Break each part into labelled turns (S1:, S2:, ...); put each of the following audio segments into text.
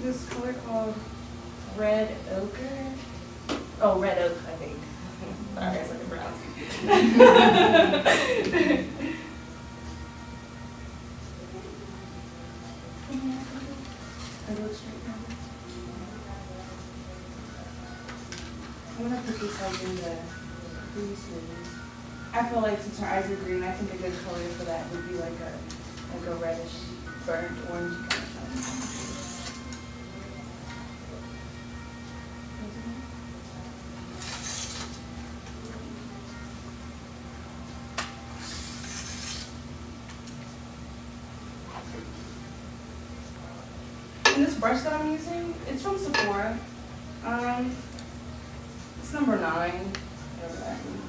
S1: this color called red ochre. Oh, red oak, I think. Sorry, I suck at pronouncing. I'm gonna put this like in the creases. I feel like since our eyes are green, I think a good color for that would be like a reddish, burnt orange kind of tone. And this brush that I'm using, it's from Sephora. It's number 9, whatever that means.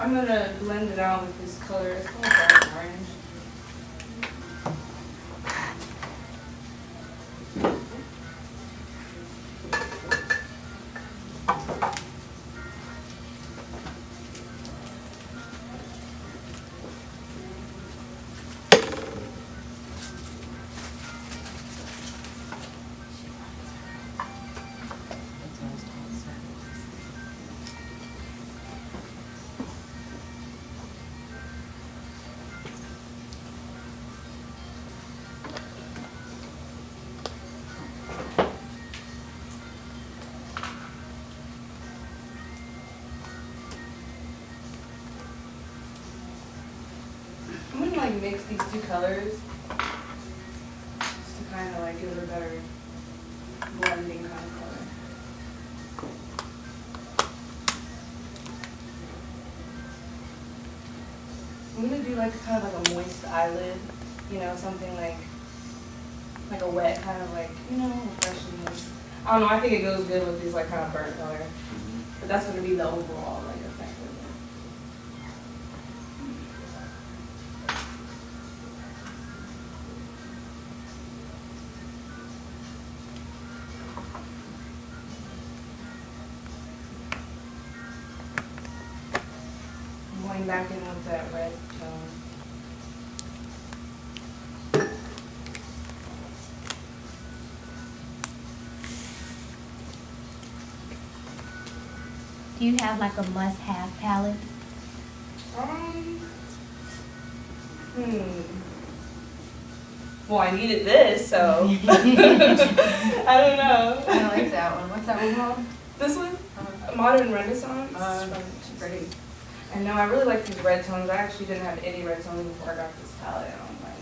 S1: I'm gonna blend it out with this color. It's called dark orange. I'm gonna like mix these two colors just to kind of like give it a better blending kind of color. I'm gonna do like kind of like a moist eyelid, you know, something like a wet kind of like, you know, refreshing moist. I don't know, I think it goes good with these like kind of burnt color, but that's gonna be the overall like effect of it. Going back in with that red tone.
S2: Do you have like a must-have palette?
S1: Well, I needed this, so I don't know.
S3: I like that one. What's that one called?
S1: This one? Modern Renaissance.
S3: Pretty.
S1: I know, I really like these red tones. I actually didn't have any red tones before I got this palette. And I'm like,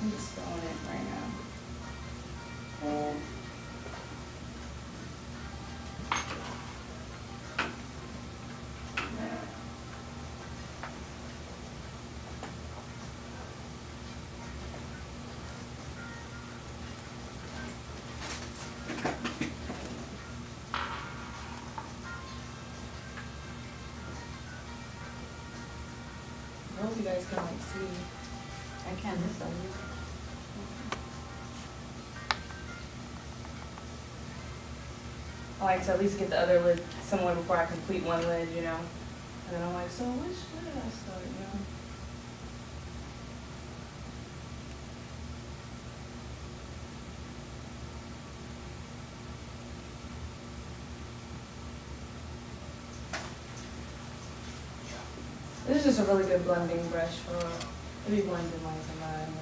S1: I'm just throwing it right now. I hope you guys can like see.
S3: I can this one.
S1: I like to at least get the other lid somewhere before I complete one lid, you know. And then I'm like, so where did I start, you know? This is just a really good blending brush for maybe blending like a line.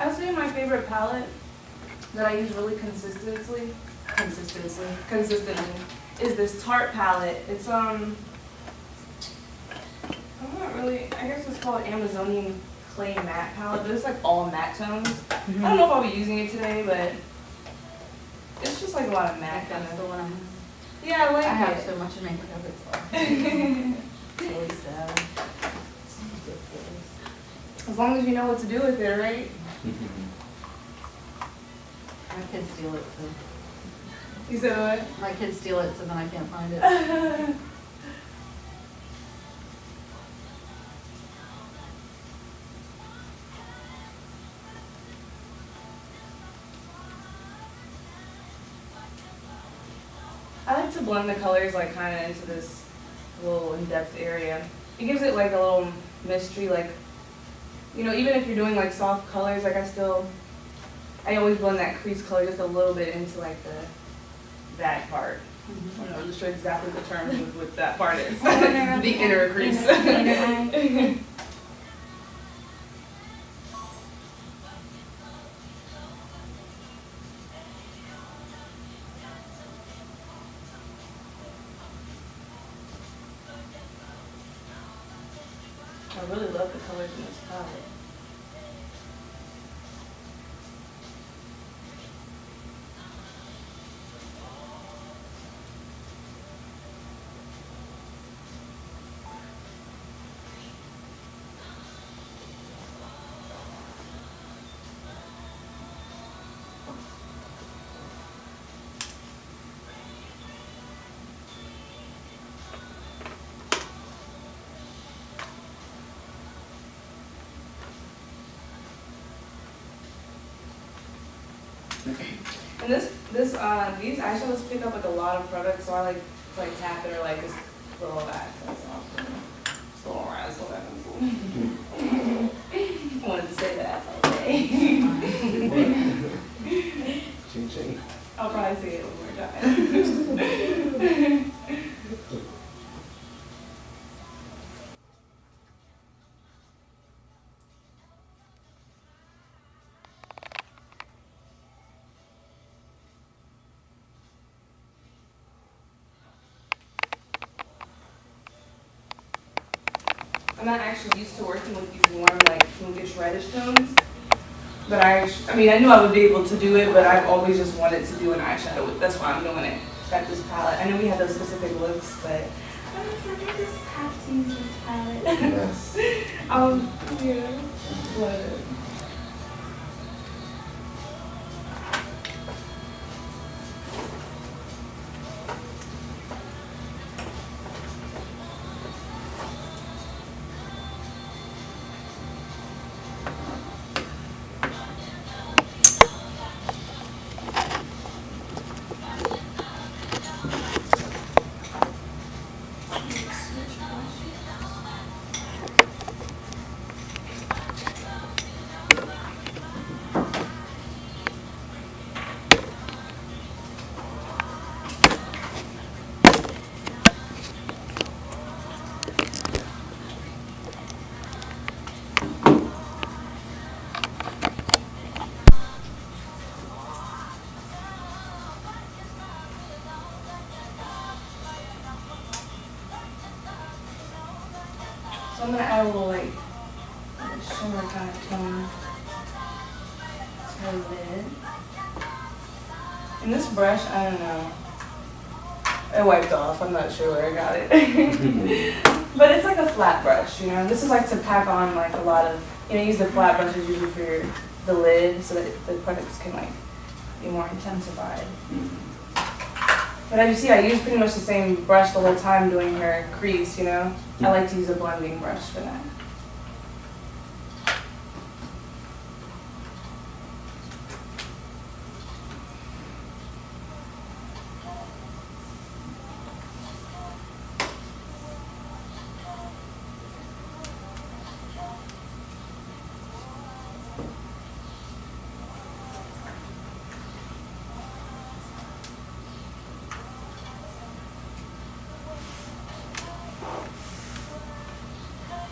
S1: I would say my favorite palette that I use really consistently is this Tarte palette. It's I'm not really, I guess it's called Amazonian clay matte palette, but it's like all matte tones. I don't know if I'll be using it today, but it's just like a lot of
S3: I
S1: matte
S3: think
S1: kind
S3: that's the
S1: of.
S3: one I'm,
S1: Yeah, I like
S3: I have
S1: it.
S3: so much makeup, it's like really sad. Ridiculous.
S1: As long as you know what to do with it, right?
S3: My kids steal it, so,
S1: You said what?
S3: my kids steal it, so then I can't find it.
S1: I like to blend the colors like kind of into this little in-depth area. It gives it like a little mystery, like, you know, even if you're doing like soft colors, like I always blend that crease color just a little bit into like that part. I'm not really sure exactly the term of what that part is. The inner crease.
S2: Inner eye.
S1: I really love the colors in this palette. And these eyeshadows pick up like a lot of products, so I like to like tap it or like just little accents off. Just a little razzle dazzle. I wanted to say that. Okay.
S4: Ching ching.
S1: I'll probably say it one more time. I'm not actually used to working with these warm, like pinkish reddish tones. But I mean, I knew I would be able to do it, but I've always just wanted to do an eyeshadow with. That's why I'm doing it. Got this palette. I know we had those specific looks, but I was like, I just have to use this palette.
S4: Yes.
S1: Yeah. But so I'm gonna add a little like shimmer kind of tone to her lid. And this brush, I don't know. It wiped off. I'm not sure where I got it. But it's like a flat brush, you know. This is like to pack on like a lot of, you know, use the flat brushes usually for the lid so that the products can like be more intensified. But as you see, I use pretty much the same brush the whole time doing her crease, you know. I like to use a blending brush for that.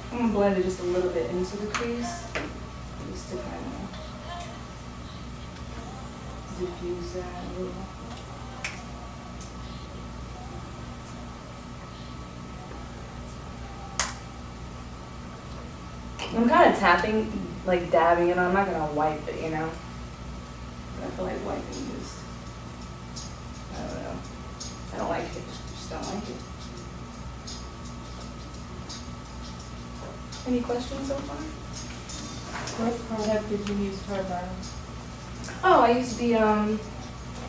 S1: I'm gonna blend it just a little bit into the crease, just to kind of diffuse that a little. I'm kind of tapping, like dabbing it on. I'm not gonna wipe it, you know. But I feel like wiping is, I don't know. I don't like it. I just don't like it. Any questions so far?
S3: What product did you use for brow?
S1: Oh, I used the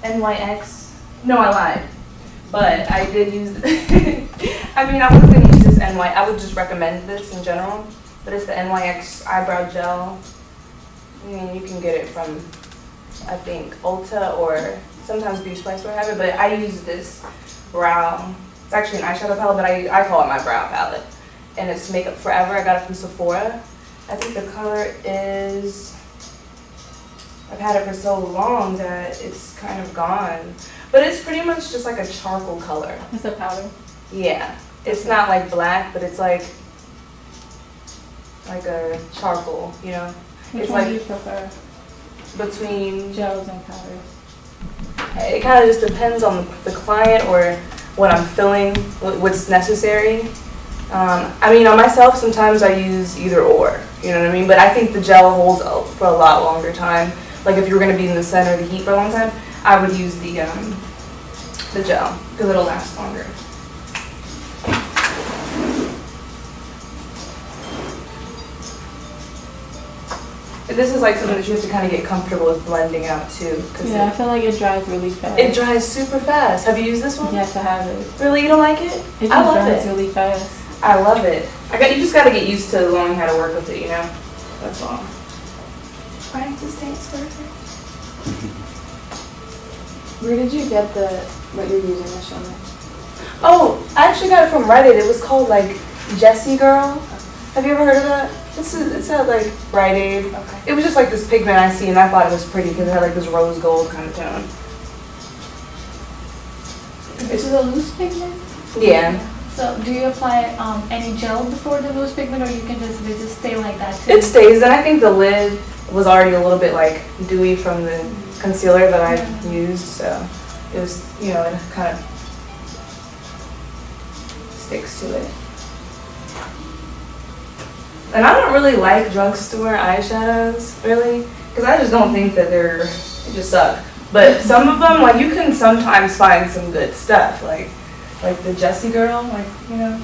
S1: NYX. No, I lied. But I did use. I mean, I wasn't gonna use this NY. I would just recommend this in general. But it's the NYX eyebrow gel. I mean, you can get it from, I think, Ulta or sometimes Beauty Supply Store have it. But I use this brow. It's actually an eyeshadow palette, but I call it my brow palette. And it's Makeup Forever. I got it from Sephora. I think the color is. I've had it for so long that it's kind of gone. But it's pretty much just like a charcoal color.
S3: It's a powder.
S1: Yeah. It's not like black, but it's like a charcoal, you know?
S3: Which
S1: it's
S3: one
S1: like
S3: do you prefer?
S1: Between,
S3: Gels and powders.
S1: it kind of just depends on the client or what I'm feeling, what's necessary. I mean, on myself, sometimes I use either or, you know what I mean? But I think the gel holds for a lot longer time. Like if you're gonna be in the center of the heat for a long time, I would use the gel because it'll last longer. But this is like something that you have to kind of get comfortable with blending out too.
S3: Yeah, I feel like it dries really fast.
S1: It dries super fast. Have you used this one?
S3: Yes, I have it.
S1: Really, you don't like it?
S3: It just
S1: I love
S3: dries
S1: it.
S3: really fast.
S1: I love it. You just gotta get used to learning how to work with it, you know? That's all. Practice makes perfect.
S4: Where did you get what you're using to show me?
S1: Oh, I actually got it from Reddit. It was called like Jessie Girl. Have you ever heard of that? It's at like Rite Aid.
S4: Okay.
S1: It was just like this pigment I see, and I thought it was pretty because it had like this rose gold kind of tone.
S2: Is it a loose pigment?
S1: Yeah.
S2: So do you apply any gel before the loose pigment, or you can just they just stay like that too?
S1: It stays, and I think the lid was already a little bit like dewy from the concealer that I used, so it was, you know, it kind of sticks to it. And I don't really like drugstore eyeshadows, really, because I just don't think that they just suck. But some of them, like, you can sometimes find some good stuff, like the Jessie Girl, like, you know.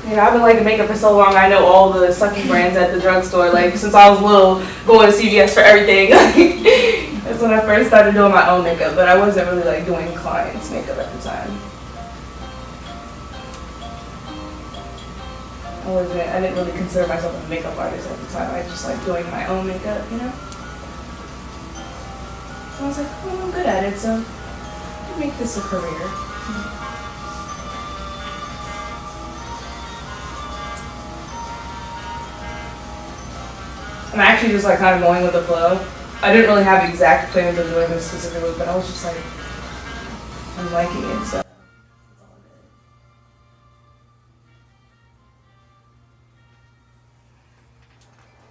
S1: Yeah, I've been liking makeup for so long. I know all the sucky brands at the drugstore. Like since I was little, going to CVS for everything. That's when I first started doing my own makeup. But I wasn't really like doing clients' makeup at the time. I didn't really consider myself a makeup artist at the time. I just like doing my own makeup, you know. So I was like, oh, I'm good at it, so I'll make this a career. I'm actually just like kind of going with the flow. I didn't really have exact plans of doing this specifically, but I was just like, I'm liking it, so. It's all good.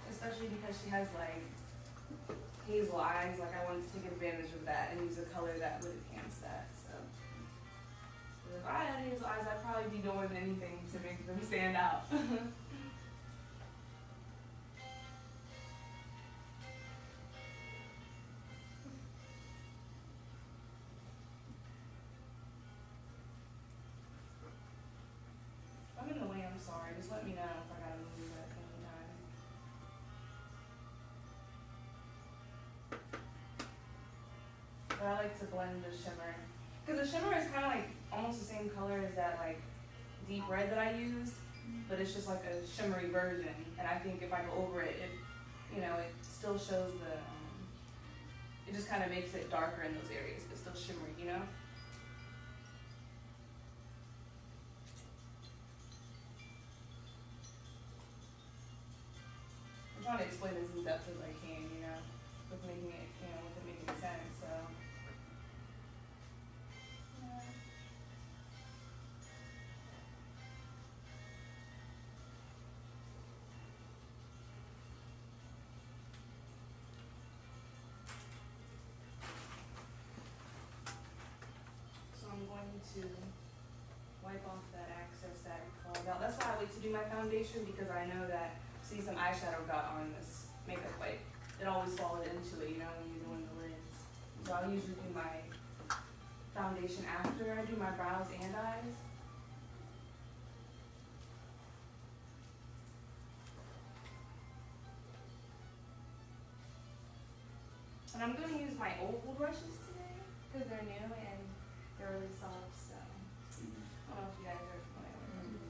S1: Especially because she has like hazel eyes, like I wanted to take advantage of that and use a color that would enhance that, so. If I had hazel eyes, I'd probably be doing anything to make them stand out. I'm in the way, I'm sorry. Just let me know if I gotta move at any time. But I like to blend the shimmer. Because the shimmer is kind of like almost the same color as that like deep red that I used, but it's just like a shimmery version. And I think if I go over it, you know, it still shows it just kind of makes it darker in those areas, but still shimmery, you know? I'm trying to explain this in depth as I can, you know, with making it, you know, with it making sense, so. Yeah. So I'm going to wipe off that excess that falls out. That's why I wait to do my foundation, because I know that see some eyeshadow got on this makeup wipe. It always falls into it, you know, when you're doing the lids. So I'll usually do my foundation after I do my brows and eyes. And I'm going to use my oval brushes today because they're new and they're really soft, so I don't know if you guys are familiar with them.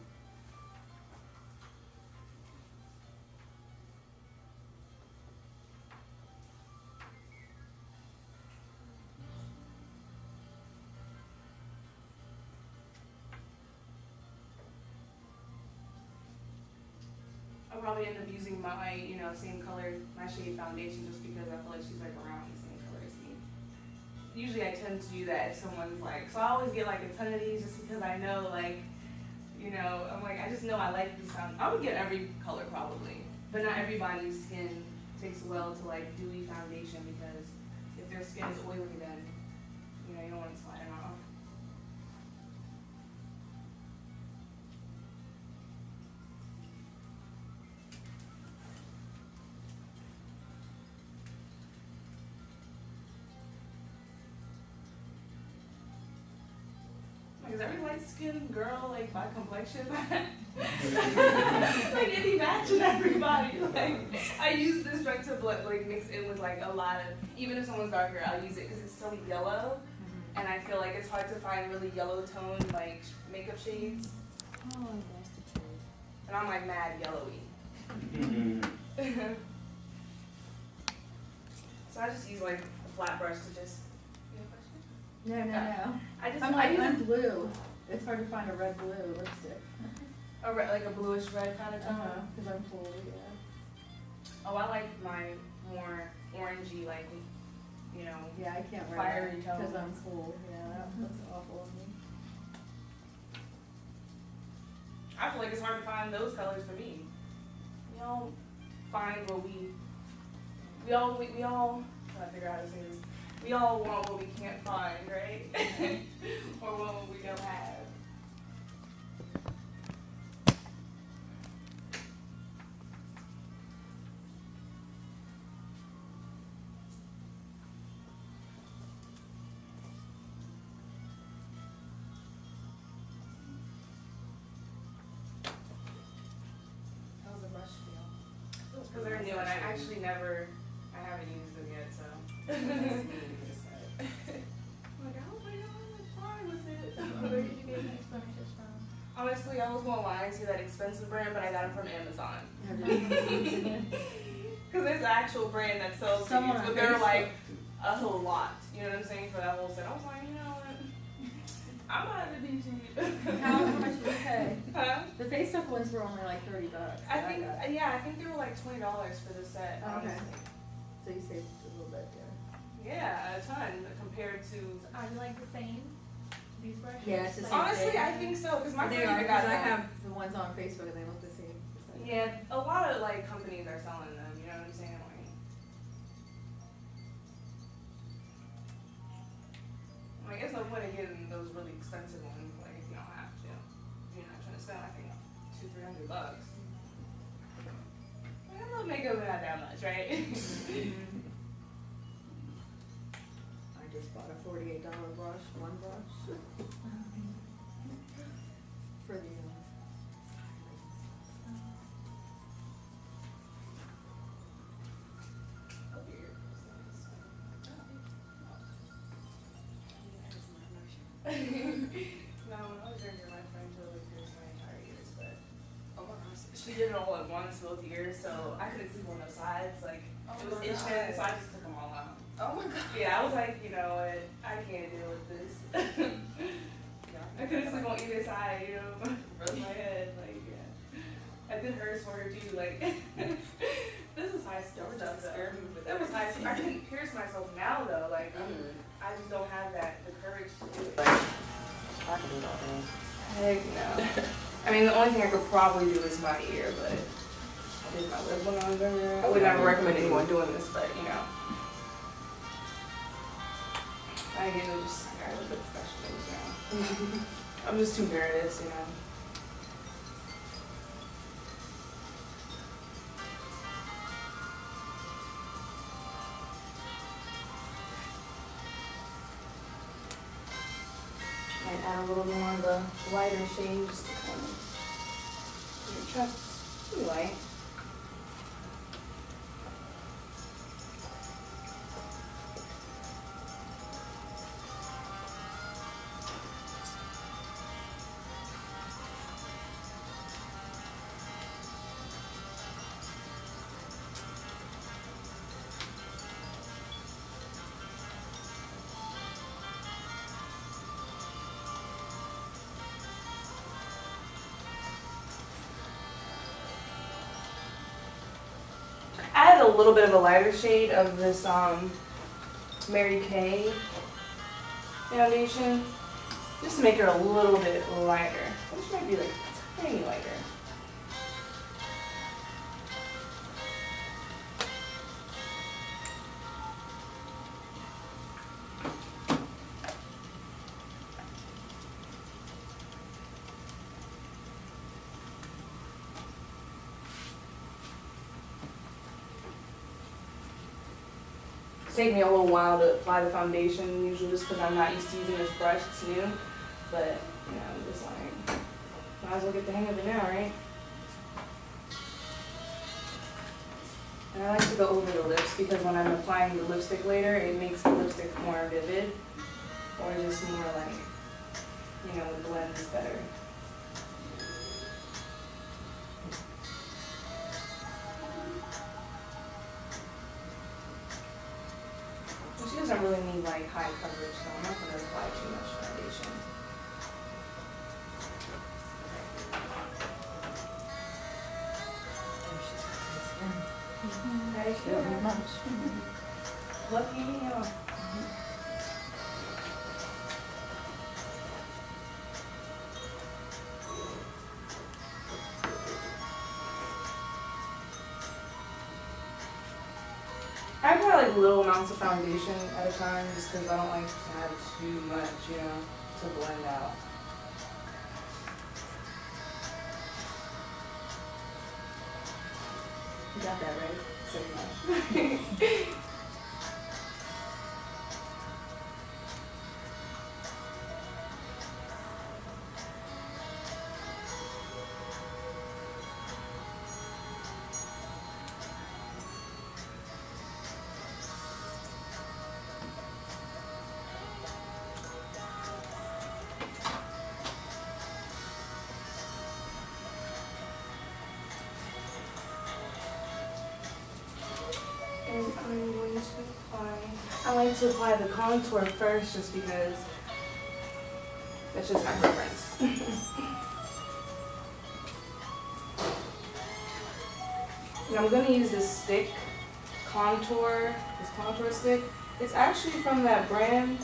S1: I'll probably end up using my, you know, same color, my shade foundation just because I feel like she's like around the same color as me. Usually I tend to do that if someone's like, so I always get like a ton of these just because I know like, you know, I'm like, I just know I like these sound. I would get every color probably, but not everybody's skin takes well to like dewy foundation because if their skin is oily then, you know, you don't want it sliding off. Like, is every light skinned girl like my complexion? Like any matching everybody. Like I use this drug to like mix in with like a lot of, even if someone's darker, I'll use it because it's so yellow, and I feel like it's hard to find really yellow toned like makeup shades.
S3: Oh, that's the truth.
S1: And I'm like mad yellowy. So I just use like a flat brush to just. You have a question?
S3: No, no.
S1: I
S3: I'm blue. It's hard to find a red blue lipstick.
S1: like a bluish red kind of tone.
S3: Because I'm full, yeah.
S1: Oh, I like my more orangey, like, you know.
S3: Yeah, I can't wear
S1: Fiery
S3: that because
S1: tone.
S3: I'm full. Yeah, that's awful of me.
S1: I feel like it's hard to find those colors for me. We all find what we all, trying to figure out how to say this. We all want what we can't find, right? Or want what we don't have.
S3: How's the brush feel?
S1: Because they're new and I actually I haven't used them yet, so. I'm like, I hope I don't fine with it.
S2: Where did you get these brushes from?
S1: Honestly, I was going to lie to that expensive brand, but I got them from Amazon. Because there's an actual brand that sells these,
S3: Someone
S1: but
S3: on
S1: they're
S3: Facebook.
S1: like a whole lot. You know what I'm saying? For that whole set. I was like, you know what? I'm not gonna be cheap.
S3: How much did you pay?
S1: Huh?
S3: The Facebook ones were only like $30.
S1: I think they were like $20 for the set,
S3: Okay.
S1: honestly.
S3: So you saved a little bit there.
S1: Yeah, a ton compared to.
S2: Are you like the same? These brushes?
S3: Yeah, it's the
S2: Like-
S3: same.
S1: Honestly, I think so because my
S3: They
S1: friend
S3: are,
S1: even got
S3: because I
S1: them.
S3: have the ones on Facebook and they look the same. It's like-
S1: Yeah, a lot of like companies are selling them. You know what I'm saying? Like, there's no point in getting those really expensive ones. Like, if you don't have to, you're not trying to spend. I think $200-300. Like, I love makeup, but not that much, right?
S3: I just bought a $48 brush, one brush. For the,
S1: No, when I was younger, my friend totally pierced my entire ears, but oh my gosh, she did it all at once, both ears, so I couldn't sleep on those sides. Like, it was itching, so I just took them all out.
S3: oh my god.
S1: Yeah, I was like, you know what, I can't deal with this. I couldn't sleep on either side, you know, rub my head, like, yeah. It did hurt for her too, like, this was high school stuff though. That was high school. I couldn't pierce myself now though, like, I just don't have the courage to do it.
S5: I can do that.
S1: Heck no. I mean, the only thing I could probably do is my ear, but I did my lip one on there. I would never recommend anyone doing this, but you know. I get it, just I got a bit special now. I'm just too nervous, you know. and add a little more on the lighter shade just to kind of your chest pretty light. I added a little bit of a lighter shade of this Mary Kay foundation, just to make her a little bit lighter, which might be like a tiny lighter. Take me a little while to apply the foundation, usually just because I'm not used to using this brush, it's new. But, you know, I'm just like, might as well get the hang of it now, right? And I like to go over the lips because when I'm applying the lipstick later, it makes the lipstick more vivid, or just more like, you know, it blends better. She doesn't really need like high coverage, so I'm not going to apply too much foundation. Thank you very much. Lucky you. I apply like little amounts of foundation at a time just because I don't like to have too much, you know, to blend out. You got that right? So yeah. And I'm going to apply, I like to apply the contour first just because that's just my preference. And I'm going to use this stick, this contour stick. It's actually from that brand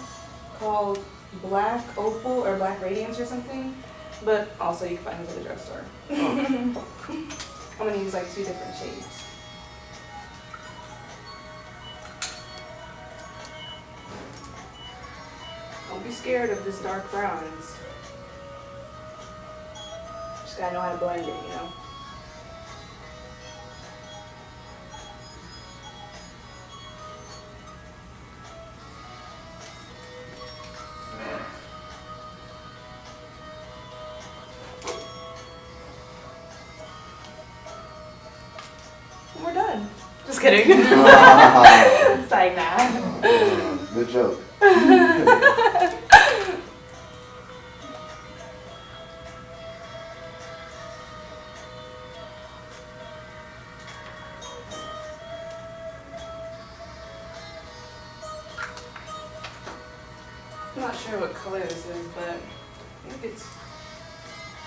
S1: called Black Opal or Black Radiance or something, but also you can find it at the drugstore. I'm going to use like 2 different shades. Don't be scared of this dark brown. Just gotta know how to blend it, you know? And we're done. Just kidding. It's like that.
S6: Good joke.
S1: I'm not sure what color this is, but I think it's,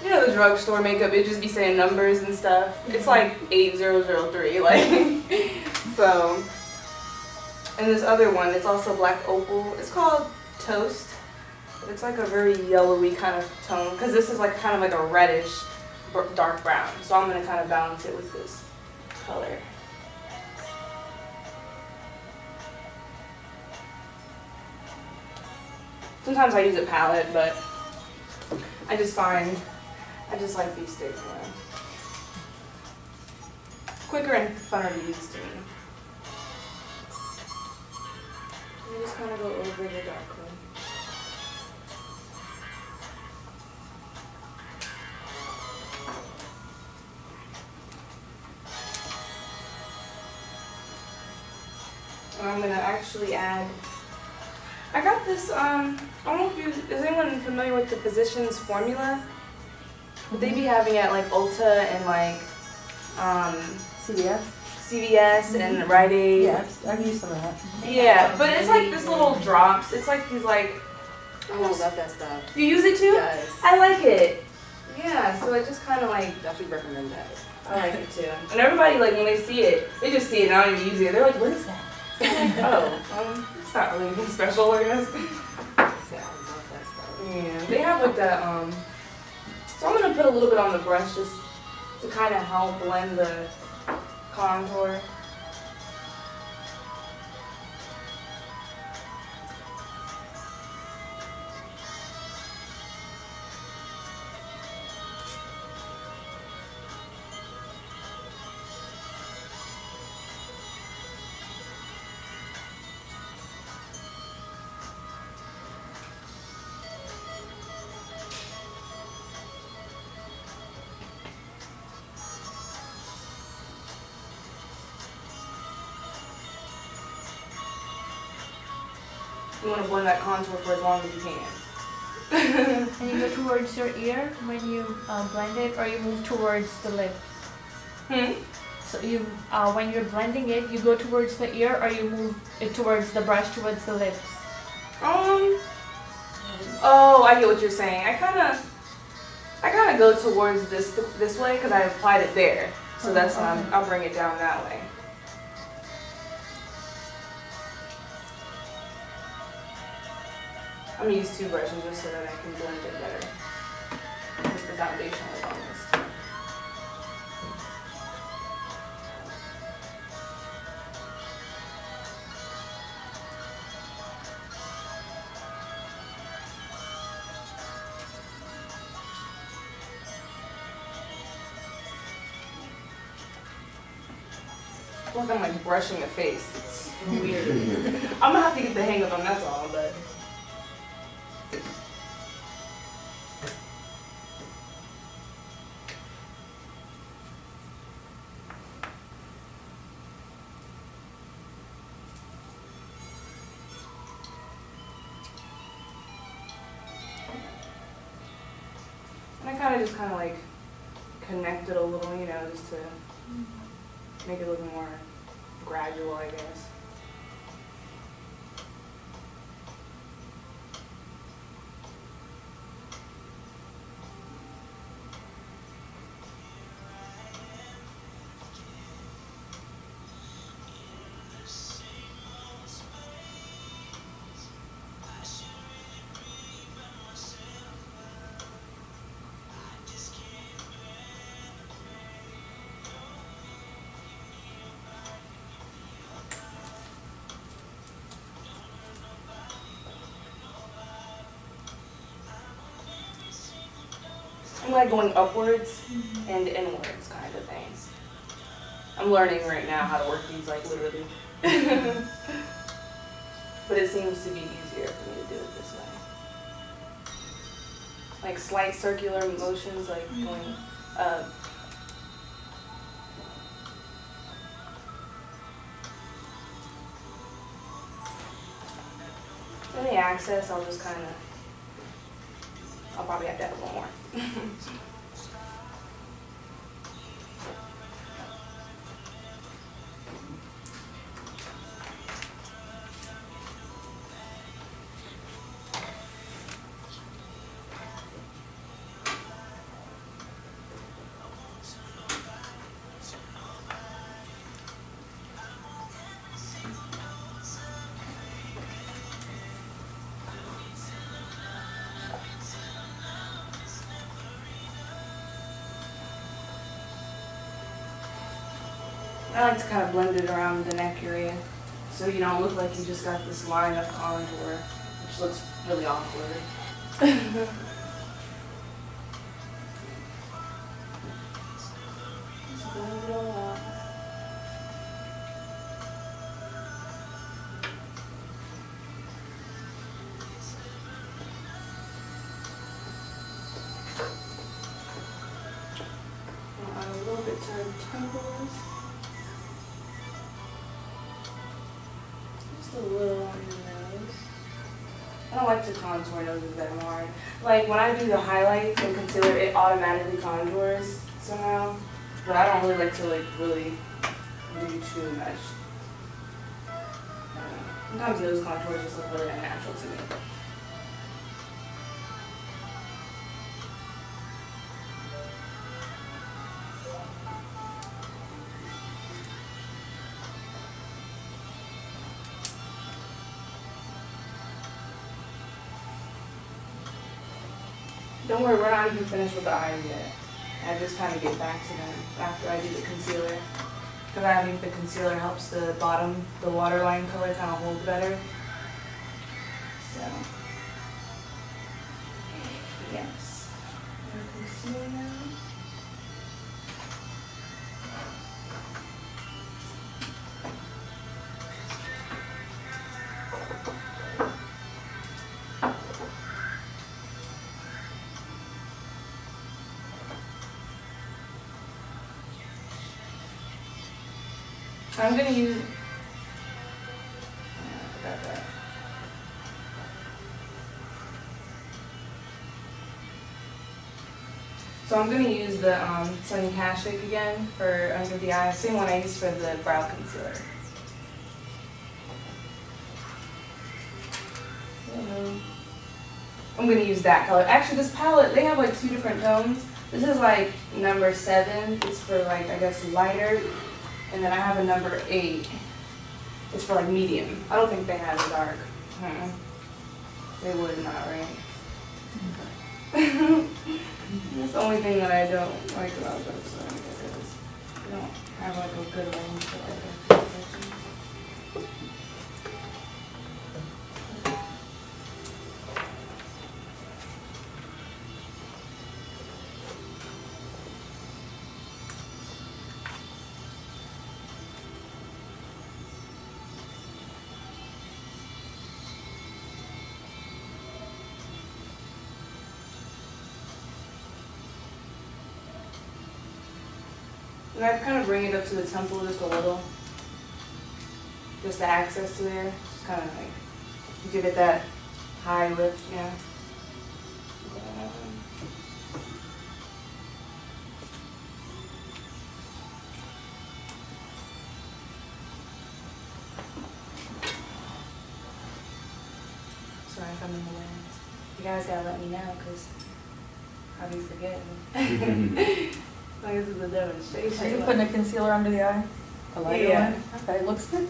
S1: you know, the drugstore makeup, it just be saying numbers and stuff. It's like 8003, like, so. And this other one, it's also Black Opal. It's called Toast. But it's like a very yellowy kind of tone, because this is like kind of like a reddish dark brown. So I'm going to kind of balance it with this color. Sometimes I use a palette, but I just like these sticks more. Quicker and funner to use to me. And I just kind of go over the dark one. I'm gonna actually add. I got this. I don't know if you. Is anyone familiar with the Physicians Formula? Would they be having it at like Ulta and like
S3: CVS?
S1: CVS and Rite Aid?
S3: Yes, I've used some of that.
S1: Yeah, but it's like this little drops. It's like these like.
S5: I love that stuff.
S1: You use it too?
S5: Yes.
S1: I like it. Yeah, so it just kind of like.
S5: Definitely recommend that.
S1: I like it too. And everybody, like, when they see it, they just see it and I don't even use it. They're like, what is that? Oh, it's not really anything special, I guess.
S5: Say, I love that stuff.
S1: Yeah, they have like that, so I'm going to put a little bit on the brush just to kind of help blend the contour. You want to blend that contour for as long as you can.
S2: And you go towards your ear when you blend it, or you move towards the lip? So you, when you're blending it, you go towards the ear, or you move it towards the brush towards the lips?
S1: Oh, I get what you're saying. I kind of go towards this way because I applied it there. So that's I'll bring it down that way. I'm gonna use two brushes just so that I can blend it better. Because the foundation is on this. I feel like I'm like brushing the face. It's weird. I'm gonna have to get the hang of them, that's all, but. And I kind of just like connect it a little, you know, just to make it look more gradual, I guess. I'm like going upwards and inwards kind of thing. I'm learning right now how to work these like literally. But it seems to be easier for me to do it this way. Like slight circular motions, like going up. In the access, I'll just kind of, I'll probably have to add a little more. I like to kind of blend it around the neck area so you don't look like you just got this line of contour, which looks really awkward. Just blend it all out. I'll add a little bit to her temples. don't like to contour noses that hard. Like when I do the highlights and concealer, it automatically contours somehow. But I don't really like to really do too much. Sometimes nose contours just look really unnatural to me. Don't worry, we're not even finished with the eyes yet. I just kind of get back to them after I do the concealer. Because I think the concealer helps the bottom, the waterline color kind of hold better. So, yes. Concealer now. I'm gonna use. I forgot that. So I'm gonna use the Sunny Kashik again for under the eye. Same one I used for the brow concealer. I'm gonna use that color. Actually, this palette, they have like 2 different tones. This is like number 7. It's for like, I guess, lighter. And then I have a number 8. It's for like medium. I don't think they have a dark. They would not, right? That's the only thing that I don't like about them. So they don't have like a good range for like a and I kind of bring it up to the temple just a little. Just the access to there. Just kind of like give it that high lift, yeah. Sorry if I'm in the way. You guys gotta let me know because I'll be forgetting. Like this is a demonstration.
S3: Are you putting a concealer under the eye? A lighter
S1: Yeah.
S3: one? Okay, looks good.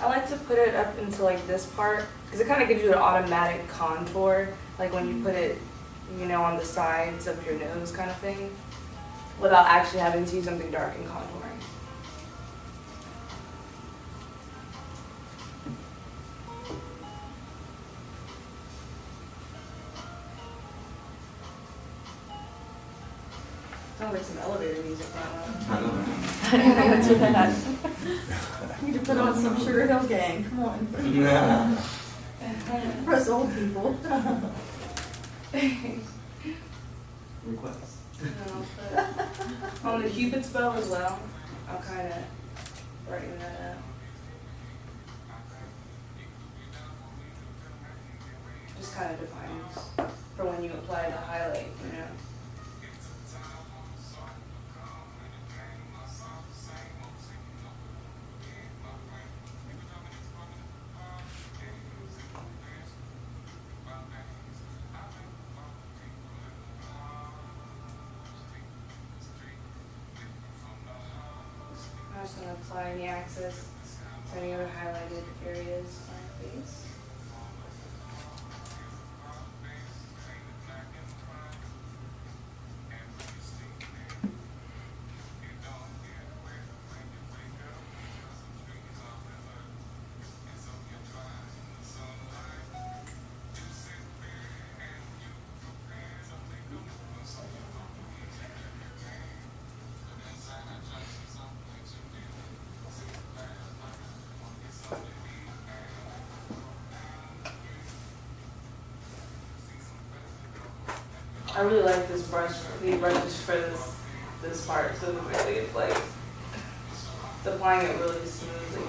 S1: I like to put it up into like this part because it kind of gives you an automatic contour, like when you put it, you know, on the sides of your nose kind of thing, without actually having to use something dark and contouring. Sounds like some elevator music now.
S7: I know.
S3: I don't know what's with that. Need to put on some Sugar Hill Gang, come on.
S7: Yeah.
S3: For us old people.
S7: Request.
S1: On the Cupid's bow as well, I'll kind of brighten that up. Just kind of defines for when you apply the highlight, you know. I'm just going to apply any access to any other highlighted areas on my face. I really like this brush, these brushes for this part, so really it's like, it's applying it really smoothly.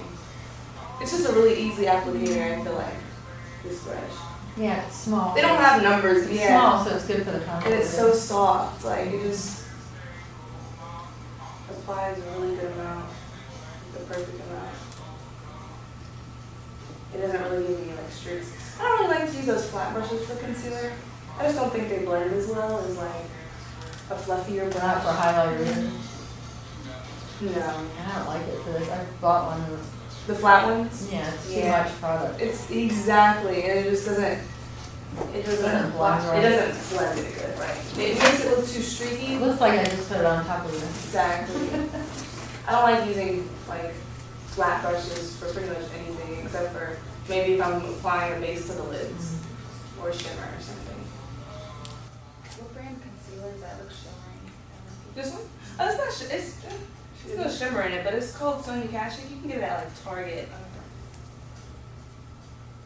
S1: It's just a really easy applicator, I feel like, this brush.
S3: Yeah, it's small.
S1: They don't have numbers,
S3: It's
S1: yeah.
S3: small, so it's good for the contour.
S1: And it's so soft, like it just applies a really good amount, the perfect amount. It doesn't really give me like streaks. I don't really like to use those flat brushes for concealer. I just don't think they blend as well as like a fluffier brush.
S3: Not for highlighter either.
S1: No.
S3: And I don't like it for this. I bought one of
S1: The flat ones?
S3: yeah, it's too
S1: Yeah.
S3: much product.
S1: It's exactly, and it just doesn't,
S3: Doesn't blend right.
S1: It doesn't blend it good, right? It makes it look too streaky.
S3: It looks like I just put it on top of this.
S1: Exactly. I don't like using like flat brushes for pretty much anything except for maybe if I'm applying a base to the lids or shimmer or something.
S4: What brand concealer is that? Looks shimmery.
S1: This one? Oh, it's not. It's no shimmer in it, but it's called Sonia Kashuk. You can get it at like Target.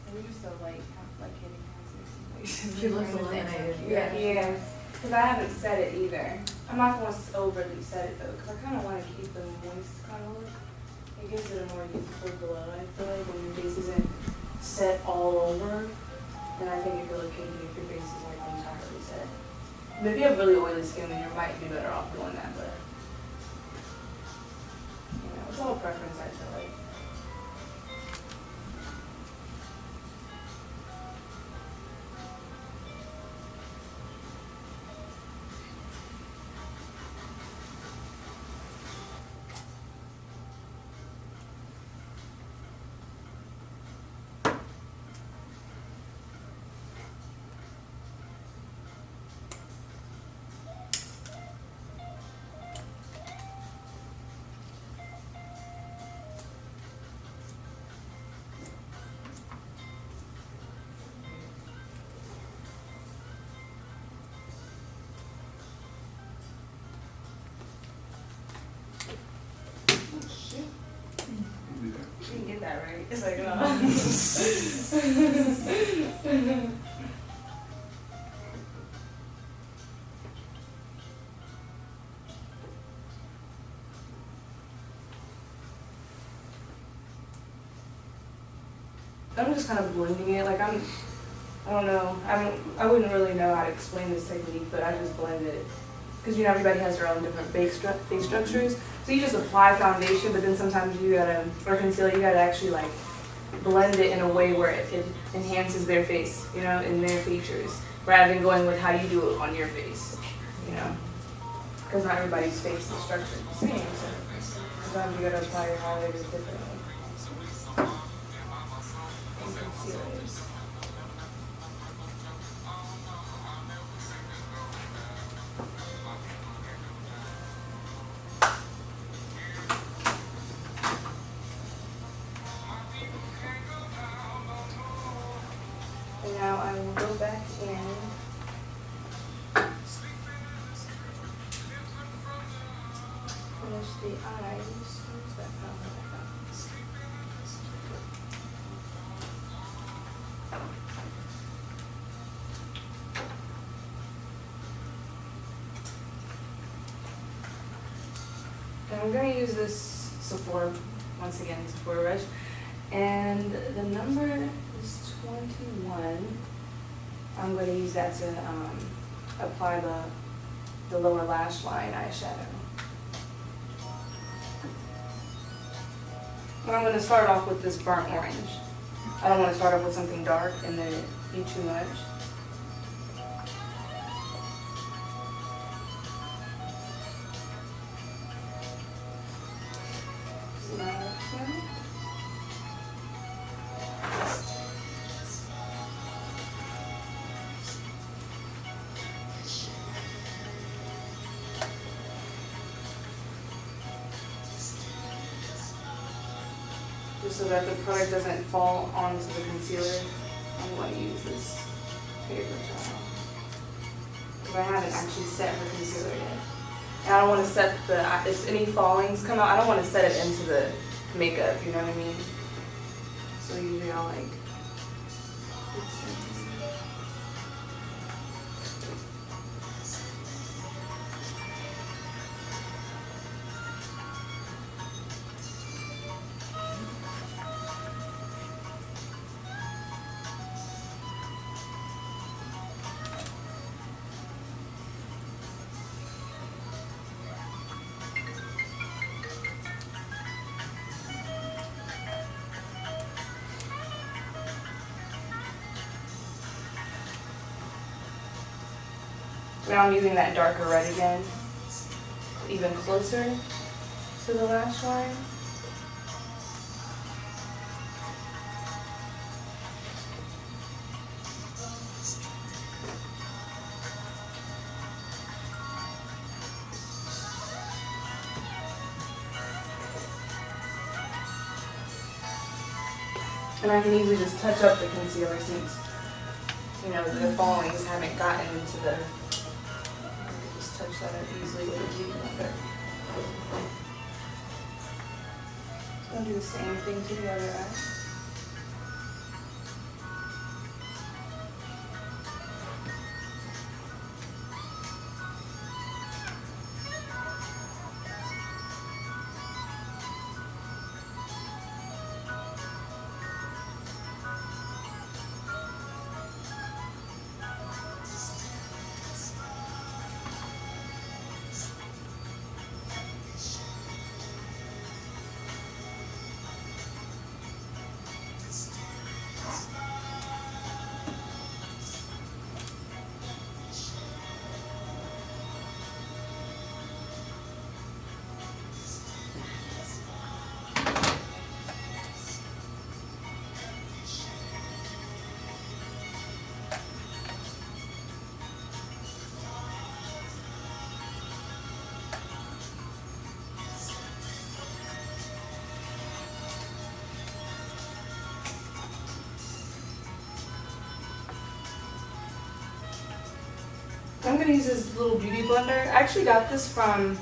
S4: Maybe just so like hitting
S3: She looks eliminated.
S1: Yeah, yeah. Because I haven't set it either. I'm not going to overly set it though, because I kind of want to keep the moist kind of look. It gives it a more youthful glow. I feel like when your face isn't set all over, then I think it really kinky if your face is like entirely set. But if you have really oily skin, then you might be better off doing that. But you know, it's all preference. I feel like. You didn't get that right. It's like, no. I'm just kind of blending it. Like I don't know. I wouldn't really know how to explain this technique, but I just blend it. Because you know everybody has their own different face structures. So you just apply foundation, but then sometimes you gotta, or concealer, you gotta actually like blend it in a way where it enhances their face, you know, in their features, rather than going with how you do it on your face, you know. Because not everybody's face is structured the same, so sometimes you gotta apply your highlighters differently. And concealers. And now I will go back in. Finish the eyes. Where's that from? And I'm going to use this Sephora, once again, Sephora brush. And the number is 21. I'm going to use that to apply the lower lash line eyeshadow. And I'm going to start off with this burnt orange. I don't want to start off with something dark and then it be too much. Just so that the product doesn't fall onto the concealer, I'm going to use this paper towel. Because I haven't actually set the concealer yet. And I don't want to set if any fallings come out, I don't want to set it into the makeup, you know what I mean? So usually I'll like, Now I'm using that darker red again, even closer to the lash line. And I can easily just touch up the concealer since, you know, the fallings haven't gotten into the, I can just touch that up easily with a beauty blender. So I'll do the same thing to the other eye. I'm gonna use this little beauty blender. I actually got this from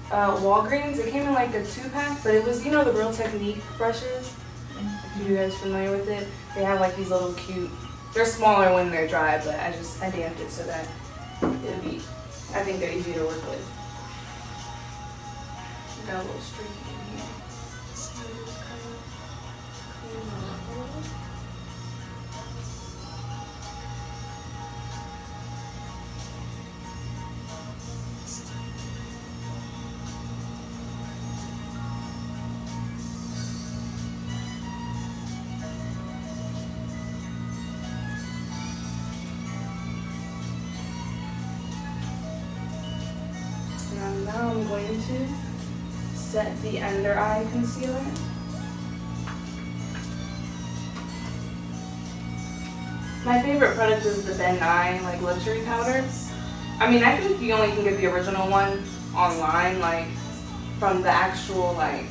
S1: Walgreens. It came in like a 2-pack, but it was, you know, the Real Technique brushes. If you guys familiar with it, they have like these little cute. They're smaller when they're dry, but I damped it so that it'll be. I think they're easy to work with. Got a little streak in here. So just kind of clean that up a little. And now I'm going to set the under eye concealer. My favorite product is the Ben Nye like luxury powder. I mean, I think you only can get the original one online, like from the actual like,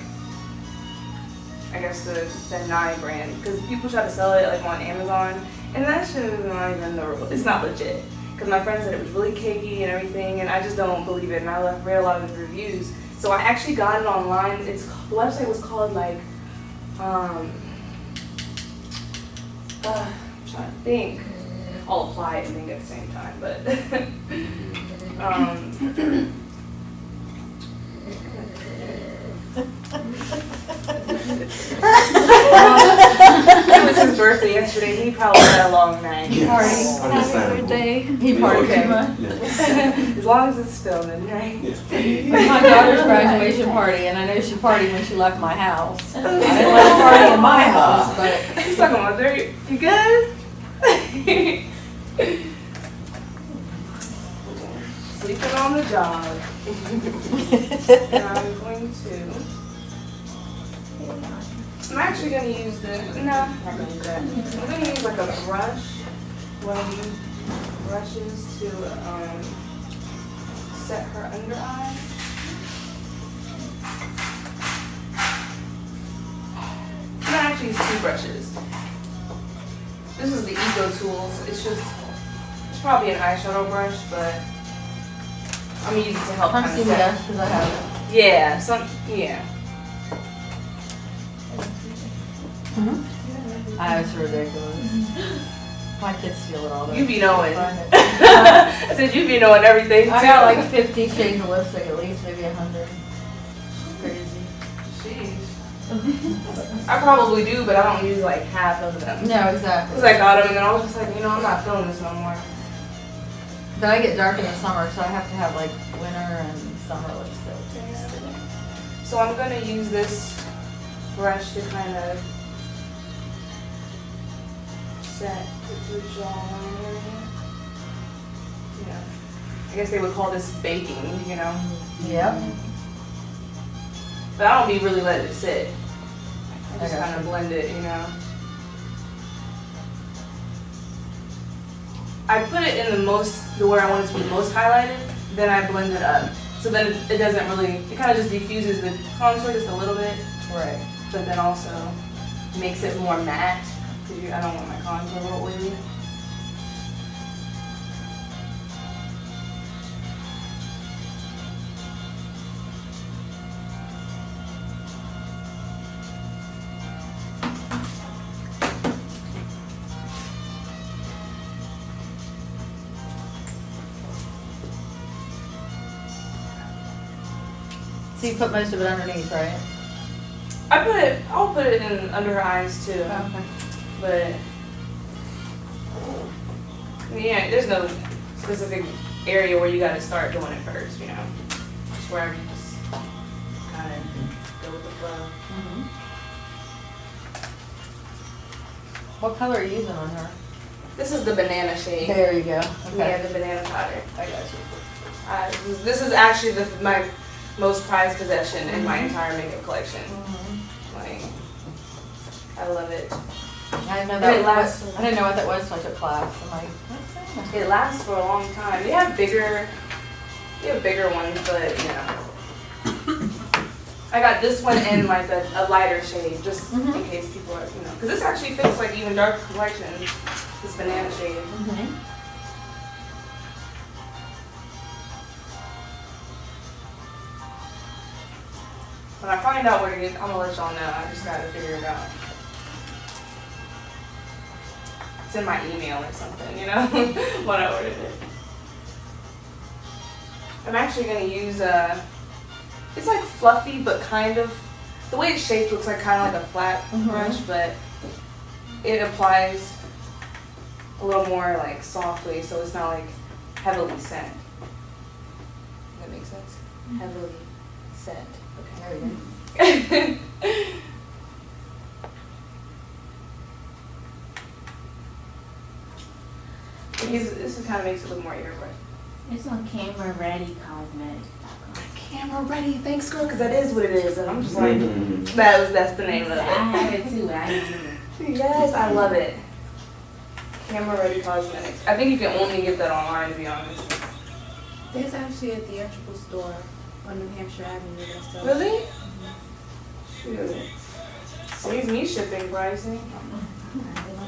S1: I guess the Ben Nye brand, because people try to sell it like on Amazon, and that shit is not even it's not legit. Because my friend said it was really cakey and everything, and I just don't believe it. And I read a lot of the reviews, so I actually got it online. The website was called like, I'm trying to think. I'll apply it and think at the same time, but it was his birthday yesterday. He probably had a long night.
S2: Party.
S7: Understandable.
S2: Happy birthday.
S3: He partied too much.
S7: Yeah.
S1: As long as it's filming, right?
S3: It's my daughter's graduation party, and I know she partied when she left my house. I didn't let her party in my house, but
S1: He's talking about there. You good? Sleeping on the job. And I'm going to. I'm actually going to use the. No, I'm not going to use that. I'm going to use like a brush. One of these brushes to set her under eye. I'm going to actually use 2 brushes. This is the Eco Tools. It's probably an eyeshadow brush, but I'm gonna use it to help
S3: come
S1: kind
S3: see
S1: of
S3: me
S1: set.
S3: because I have it.
S1: Yeah,
S3: It's ridiculous. My kids steal it all.
S1: You be knowing.
S3: Find it.
S1: I said you be knowing everything too.
S3: I got like 50 shades of lipstick at least, maybe 100. Crazy.
S1: Jeez. I probably do, but I don't use like half of them.
S3: No, exactly.
S1: Because I got them and then I was just like, I'm not feeling this no more.
S3: But I get dark in the summer, so I have to have like winter and summer lipstick.
S1: So I'm gonna use this brush to kind of set the jawline area. Yeah. I guess they would call this baking, you know?
S3: Yep.
S1: But I don't be really letting it sit. I just
S3: I got
S1: kind of blend it, you know? I put it in the where I want it to be most highlighted, then I blend it up. So then it doesn't really, it kind of just diffuses the contour just a little bit,
S3: Right.
S1: but then also makes it more matte, because I don't want my contour a little oily.
S3: So you put most of it underneath, right?
S1: I'll put it in under her eyes too,
S3: Okay.
S1: but yeah, there's no specific area where you gotta start doing it first, you know? Just wherever you just kind of go with the flow.
S3: What color are you using on her?
S1: This is the banana shade.
S3: There you go.
S1: Yeah, the banana powder.
S3: I got you.
S1: This is actually my most prized possession in my entire makeup collection. Like, I love it.
S3: I didn't know
S1: And
S3: that.
S1: it lasts.
S3: I didn't know what that was until I took class. I'm like, what's that?
S1: It lasts for a long time. They have bigger ones, but you know. I got this one in like a lighter shade, just in case people are, you know, because this actually fits like even darker complexions. This banana shade. When I find out where to get, I'm gonna let y'all know. I just gotta figure it out. It's in my email or something, you know, when I ordered it. I'm actually gonna use it's like fluffy, but kind of, the way it's shaped looks like kind of like a flat brush, but it applies a little more like softly, so it's not like heavily scent. Does that make sense? Heavily scent.
S3: There you go.
S1: This kind of makes it look more airbrush.
S8: It's on camera ready cosmetics.com.
S1: Camera ready, thanks girl, because that is what it is, and I'm just like, that's the name of
S8: I
S1: it.
S8: have it too. I have it.
S1: Yes, I love it. Camera ready cosmetics. I think you can only get that online, to be honest.
S5: There's actually a theatrical store on New Hampshire Avenue that sells.
S1: Really? Shoot. Saves me shipping pricing.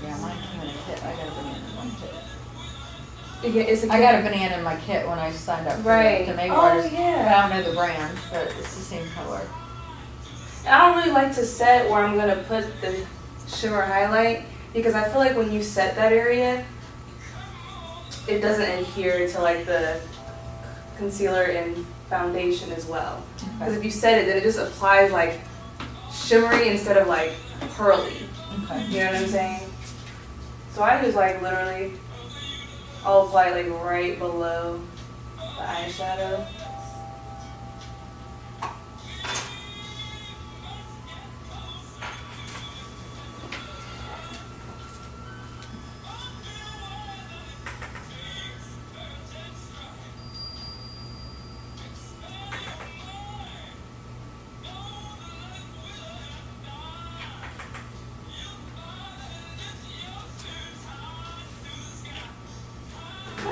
S3: Yeah, mine came in a kit. I got a banana in my kit.
S1: It's a
S3: I got a banana in my kit when I signed up for
S1: Right.
S3: the make
S1: Oh,
S3: artist.
S1: yeah.
S3: But I don't know the brand, but it's the same color.
S1: I don't really like to set where I'm gonna put the shimmer highlight because I feel like when you set that area, it doesn't adhere to like the concealer and foundation as well. Because if you set it, then it just applies like shimmery instead of like pearly.
S3: Okay.
S1: You know what I'm saying? So I just like literally, I'll apply like right below the eyeshadow.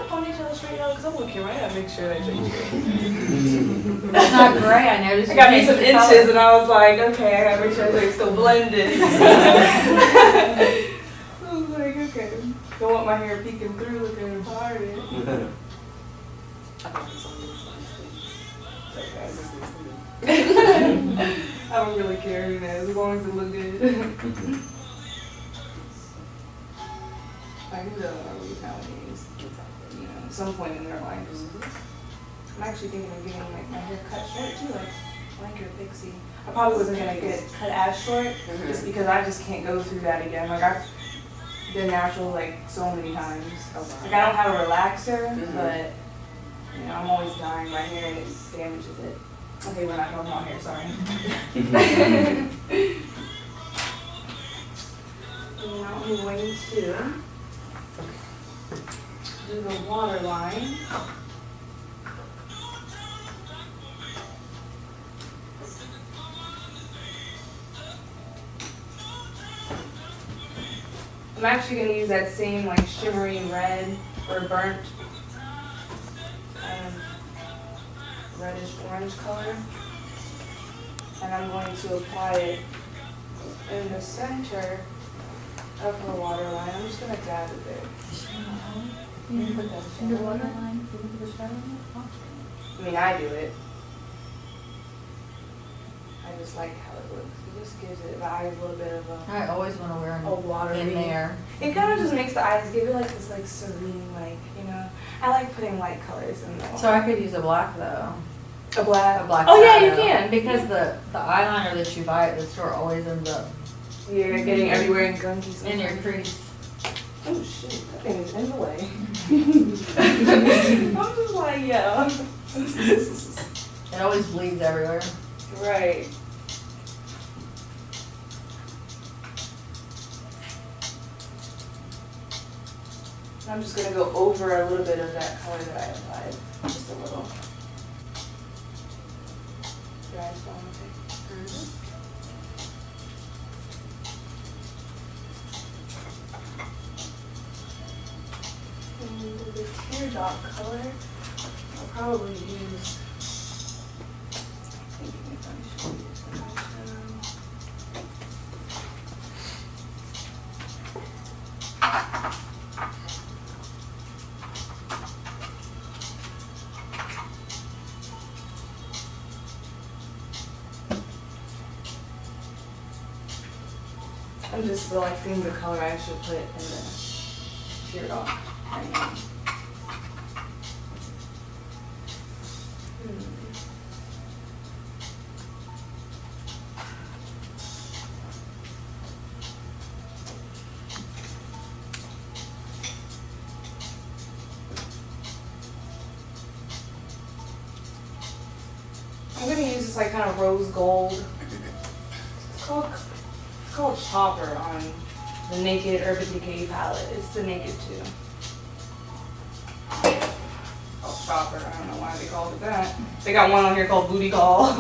S1: Ponytail straight out because I'm looking right. I make sure that you're
S3: It's not gray, I noticed.
S1: I got me
S3: you
S1: some
S3: changed the
S1: inches
S3: color.
S1: and I was like, okay, I gotta make sure they're still blended. I was like, okay. Don't want my hair peeking through looking retarded. I don't really care who knows, as long as it look good. Like, who doesn't want to leave nowadays? You know, at some point in their lives. I'm actually thinking of getting like my hair cut short too, like your pixie. I probably wasn't gonna get it cut as short, just because I just can't go through that again. Like I've been natural like so many times. Like I don't have a relaxer, but you know I'm always dyeing my hair and it damages it. Okay, we're not talking about hair. Sorry. Now I'm going to do the waterline. I'm actually gonna use that same like shimmery red or burnt kind of reddish orange color. And I'm going to apply it in the center of her waterline. I'm just gonna dab it there.
S3: In the water line, you put the shadow in it?
S1: I mean, I do it. I just like how it looks. It just gives it the eyes a little bit of
S3: I always want to wear
S1: a watery.
S3: in there.
S1: It kind of just makes the eyes give it like this like serene, like, you know. I like putting light colors in the
S3: So I could use a black though.
S1: a black.
S3: A black
S1: Oh yeah, you
S3: shadow.
S1: can.
S3: Because the eyeliner that you buy at the store always ends up
S1: You're getting everywhere in gunky.
S3: in your crease.
S1: Oh shit, that thing is in the way. I'm just like, yeah.
S3: It always bleeds everywhere.
S1: Right. I'm just gonna go over a little bit of that color that I applied, just a little. Your eyes fall okay. And the teardrop color, I'll probably use. Thinking if I should use eyeshadow. I'm just selecting the color I should put in the teardrop right now. I'm gonna use this like kind of rose gold. It's called Chopper on the Naked Urban Decay palette. It's the Naked 2. Called Chopper. I don't know why they called it that. They got one on here called Booty Call.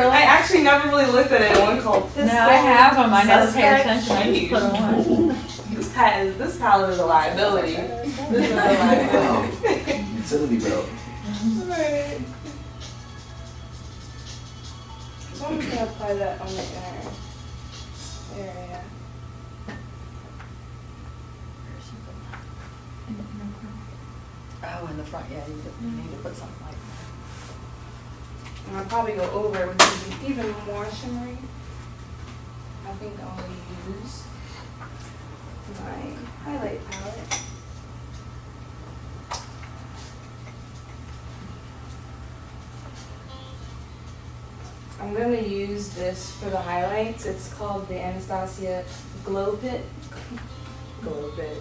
S1: I actually never really looked at it. One called Pistol.
S3: No, I have them. I never pay
S1: Suspect.
S3: attention. I just put them on.
S1: This palette is a liability. This is a liability.
S6: Utility belt.
S1: Right. So I'm just gonna apply that on the inner area.
S3: Oh, in the front, yeah, you need to put something like that.
S1: And I'll probably go over it with something even more shimmery. I think I'll use my highlight palette. I'm going to use this for the highlights. It's called the Anastasia Glow Pit. Glow Pit.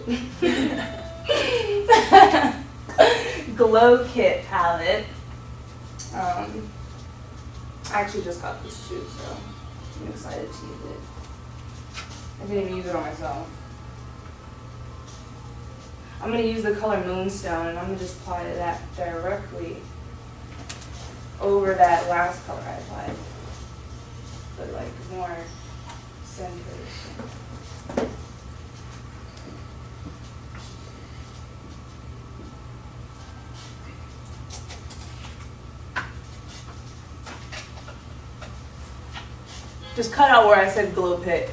S1: Glow Kit palette. I actually just got this too, so I'm excited to use it. I didn't even use it on myself. I'm going to use the color Moonstone, and I'm going to just apply that directly over that last color I applied, but like more centered. Just cut out where I said glow pit.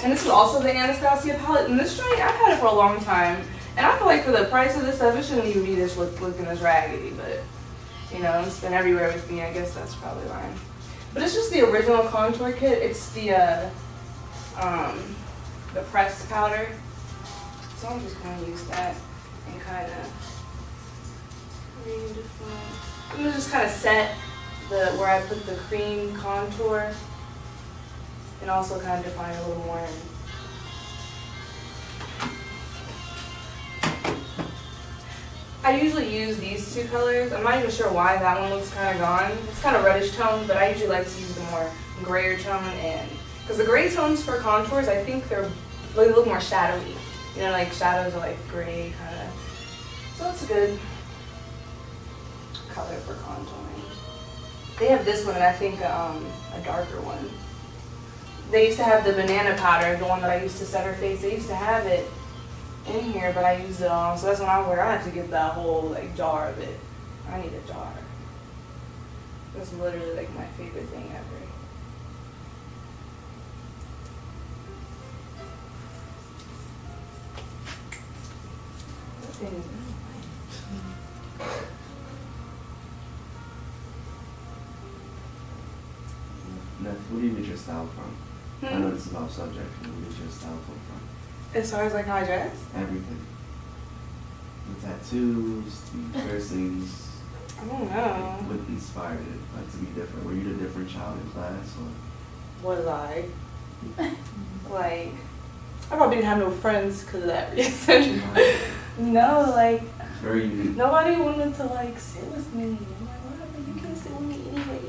S1: And this is also the Anastasia palette. And this joint, I've had it for a long time. And I feel like for the price of this stuff, it shouldn't even be this looking this raggedy. But, you know, it's been everywhere with me. I guess that's probably why. But it's just the original contour kit. It's the pressed powder. So I'm just going to use that and kind of I'm going to just kind of set where I put the cream contour and also kind of define a little more. I usually use these two colors. I'm not even sure why that one looks kind of gone. It's kind of reddish tone, but I usually like to use the more grayer tone, and because the gray tones for contours, I think they look more shadowy. You know, like shadows are like gray kind of. So it's a good color for contouring. They have this one and I think a darker one. They used to have the banana powder, the one that I used to set her face. They used to have it in here, but I used it all. So that's when I was like, I have to get that whole like jar of it. I need a jar. That's literally like my favorite thing ever. That thing is
S7: Neff, where do you get your style from? I know this is off subject, but where do you get your style from?
S1: as far as like how I dress?
S7: Everything. The tattoos, the piercings.
S1: I don't know.
S7: What inspired it, like, to be different? Were you the different child in class, or?
S1: Was I? Like, I probably didn't have no friends because of that reason. No, like,
S7: Very unique.
S1: nobody wanted to like sit with me. I'm like, whatever, you can't sit with me anyway.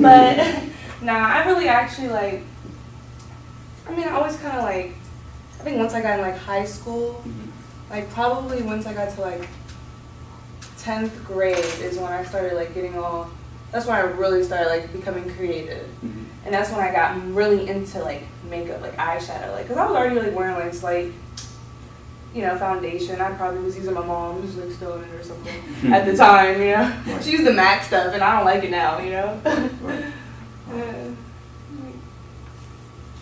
S1: But, nah, I really actually like, I mean, I always kind of like, I think once I got in like high school, like probably once I got to like 10th grade is when I started like getting all, that's when I really started like becoming creative. And that's when I got really into like makeup, like eyeshadow, like, cause I was already like wearing like slight, you know, foundation. I probably was using my mom's like still in it or something at the time, you know. She used the MAC stuff and I don't like it now, you know.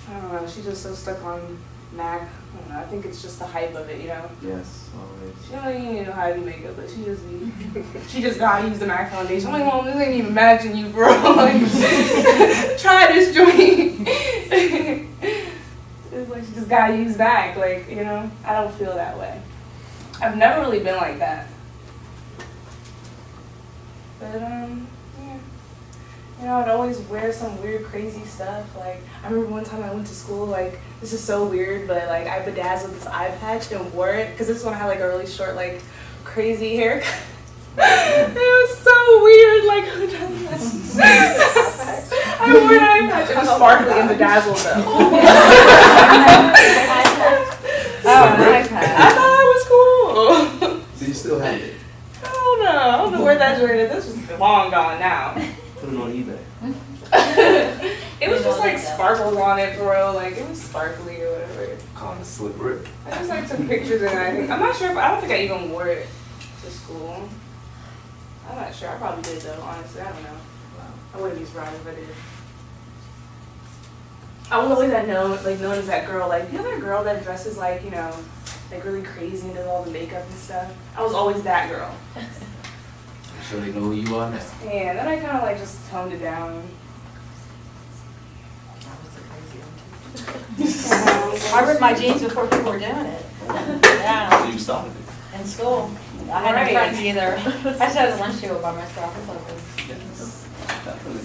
S1: I don't know, she's just so stuck on MAC. I don't know, I think it's just the hype of it, you know.
S7: Yes, always.
S1: She don't even know how to do makeup, but she just gotta use the MAC foundation. I'm like, Mom, this ain't even matching you, bro. Like, try this joint. It's like she just gotta use MAC, like, you know. I don't feel that way. I've never really been like that. But yeah. You know, I'd always wear some weird, crazy stuff. Like, I remember one time I went to school, like, this is so weird, but, like, I bedazzled this eye patch and wore it, because this is when I had, like, a really short, like, crazy haircut. It was so weird, like, who does that? I wore an eye patch. It was sparkly and bedazzled, though.
S3: Oh, an iPad.
S1: I thought it was cool.
S6: So you still have it?
S1: I don't know where that joint is. This is long gone now.
S7: Put it on eBay.
S1: It was just like sparkles on it, bro. Like it was sparkly or whatever.
S6: Call it a slip rip.
S1: I just like took pictures and I think I'm not sure, but I don't think I even wore it to school. I'm not sure. I probably did though. Honestly, I don't know. I wouldn't be surprised if I did. I was always known as that girl. Like the other girl that dresses like like really crazy and does all the makeup and stuff. I was always that girl.
S6: I'm sure they know who you are now.
S1: And then I kind of like just toned it down.
S3: I ripped my jeans before people were doing it. Yeah,
S6: So you started it.
S3: in school. I had no
S1: Right.
S3: friends either. I just had a lunch table by myself. It's all good.
S6: Yes, definitely.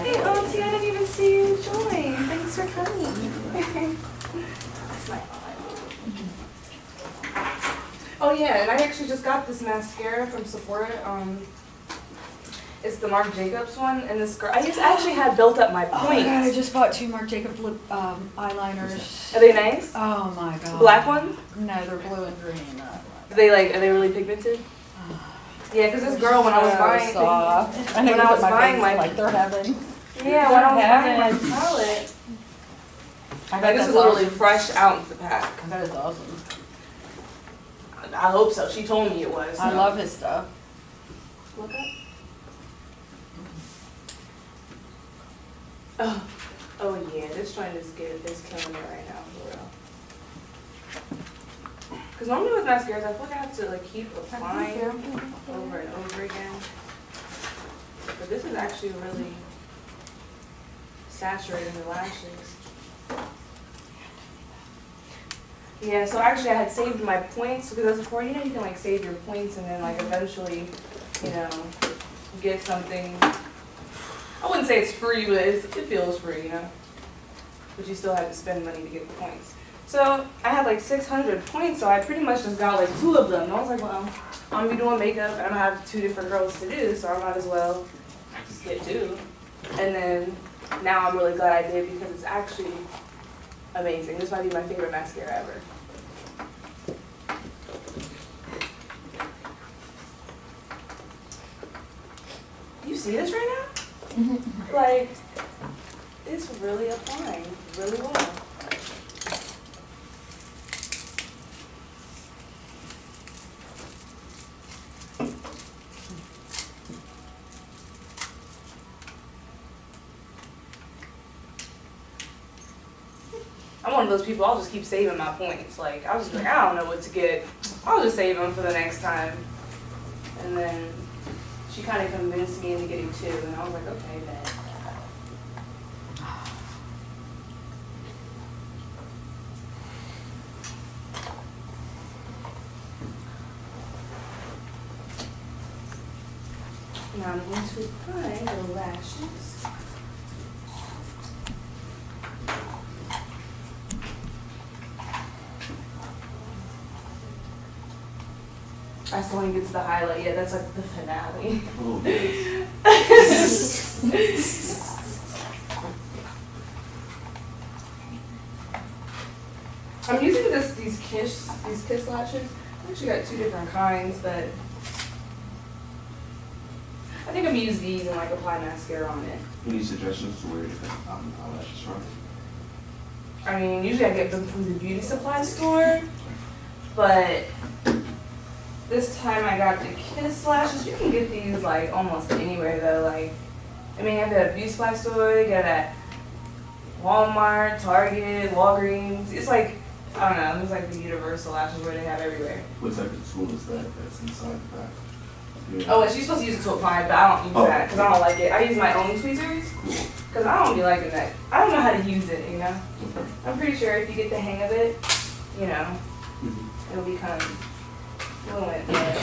S1: Hey, Auntie, I didn't even see you join. Thanks for coming. That's my Oh yeah, and I actually just got this mascara from Sephora. It's the Marc Jacobs one, and this girl, I just actually had built up my
S3: Oh my god, I
S1: points.
S3: just bought 2 Marc Jacobs lip eyeliners.
S1: Are they nice?
S3: Oh my god.
S1: Black one?
S3: No, they're blue and green.
S1: Are they really pigmented? Yeah, because this girl, when I was buying,
S3: soft.
S1: when I was buying my,
S3: like they're heaven.
S1: yeah, when I was buying my palette,
S3: I
S1: like this is literally fresh out the pack.
S3: That is awesome.
S1: I hope so. She told me it was.
S3: I love his stuff.
S1: Look up. Oh yeah, this joint is good. It's killing it right now, for real. Because normally with mascaras, I feel like I have to like keep applying over and over again. But this is actually really saturating the lashes. Yeah, so actually I had saved my points because as before, you can like save your points and then like eventually, get something. I wouldn't say it's free, but it feels free, But you still have to spend money to get the points. So I had like 600 points, so I pretty much just got like 2 of them. And I was like, well, I'm gonna be doing makeup and I'm gonna have 2 different girls to do, so I might as well just get 2. And then now I'm really glad I did because it's actually amazing. This might be my favorite mascara ever. see this right now? Like, it's really applying really well. I'm one of those people, I'll just keep saving my points. Like, I'll just be like, I don't know what to get. I'll just save them for the next time. And then she kind of convinced me into getting 2, and I was like, okay, then. Now I'm going to apply the lashes. I still want to get to the highlight yet. That's like the finale.
S7: Oh, yes.
S1: I'm using these kiss lashes. I actually got 2 different kinds, but I think I'm gonna use these and like apply mascara on it.
S7: Any suggestions to where to get eyelashes from?
S1: I mean, usually I get them from the beauty supply store, but this time I got the kiss lashes. You can get these like almost anywhere though. Like, I mean, I get a beauty supply store, you get it at Walmart, Target, Walgreens. It's like, I don't know, it's like the universal lashes where they have everywhere.
S7: What type of tool is that that's inside the bag? Yeah.
S1: Oh, she's supposed to use it to apply, but I don't use that because I don't like it. I use my own tweezers because I don't be liking that. I don't know how to use it, you know?
S7: Okay.
S1: I'm pretty sure if you get the hang of it, you know,
S7: Mhm.
S1: it'll become fluent. Yeah.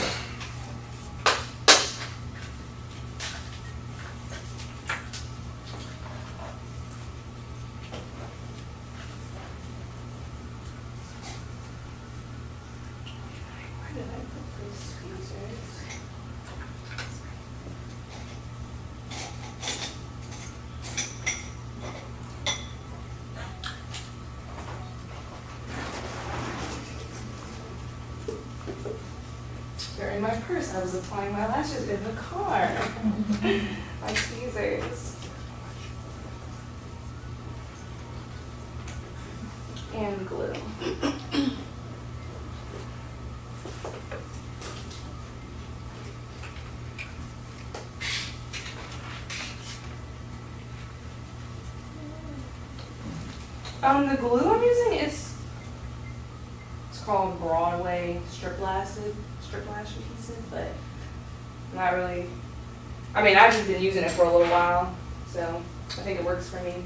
S1: Where did I put those tweezers? They're in my purse. I was applying my lashes in the car. My tweezers. And glue. The glue I'm using, it's called Broadway strip lash adhesive, but not really. I mean, I've just been using it for a little while, so I think it works for me.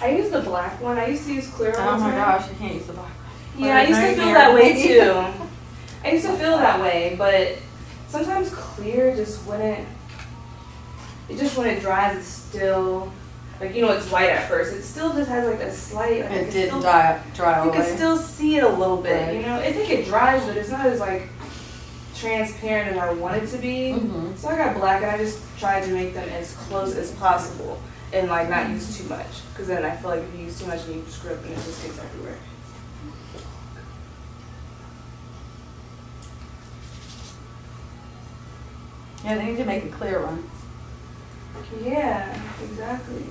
S1: I use the black one. I used to use clear
S3: Oh
S1: ones.
S3: my gosh, I can't use the black one.
S1: Yeah, I used to feel that way too. I used to feel that way, but sometimes clear just wouldn't. It just when it dries, it's still like, you know, it's white at first. It still just has like a slight. Like,
S3: It
S1: it's
S3: did
S1: still-
S3: dry
S1: You
S3: away.
S1: can still see it a little bit,
S3: Right.
S1: you know. I think it dries, but it's not as like transparent as I want it to be.
S3: Mhm.
S1: So I got black, and I just tried to make them as close as possible, and like not use too much, because then I feel like if you use too much, and you screw up, and it just gets everywhere.
S3: Yeah, they need to make a clear one.
S1: Yeah, exactly.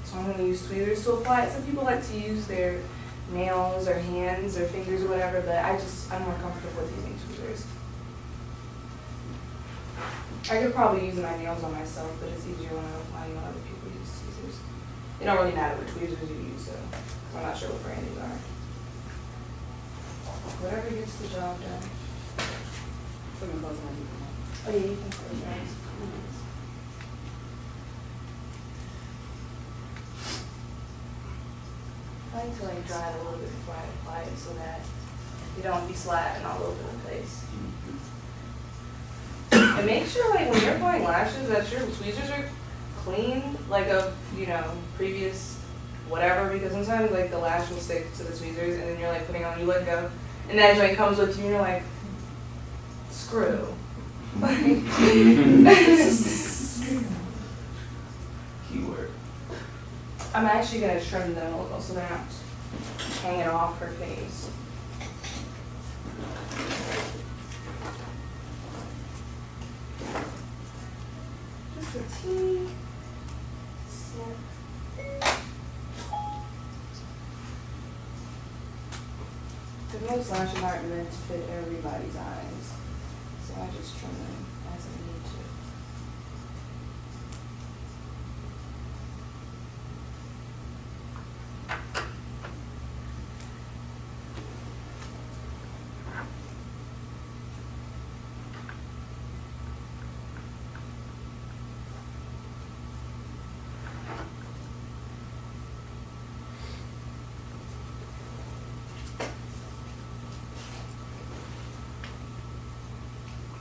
S1: So I'm going to use tweezers to apply it. Some people like to use their nails or hands or fingers or whatever, but I'm more comfortable with using tweezers. I could probably use my nails on myself, but it's easier when I'm applying when other people use tweezers. It don't really matter what tweezers you use, so I'm not sure what brand these are. Whatever gets the job done. Oh yeah, you can close your eyes. I like to like dry it a little bit before I apply it so that you don't be slapping all over the place. And make sure like when you're applying lashes that your tweezers are clean, like of, you know, previous whatever, because sometimes like the lash will stick to the tweezers and then you're like putting on, you let go, and that joint comes with you and you're like, screw.
S7: Keyword.
S1: I'm actually gonna trim them a little so they're not hanging off her face. Just a teeny snip. Because most lashes aren't meant to fit everybody's eyes, so I just trim them as I need to.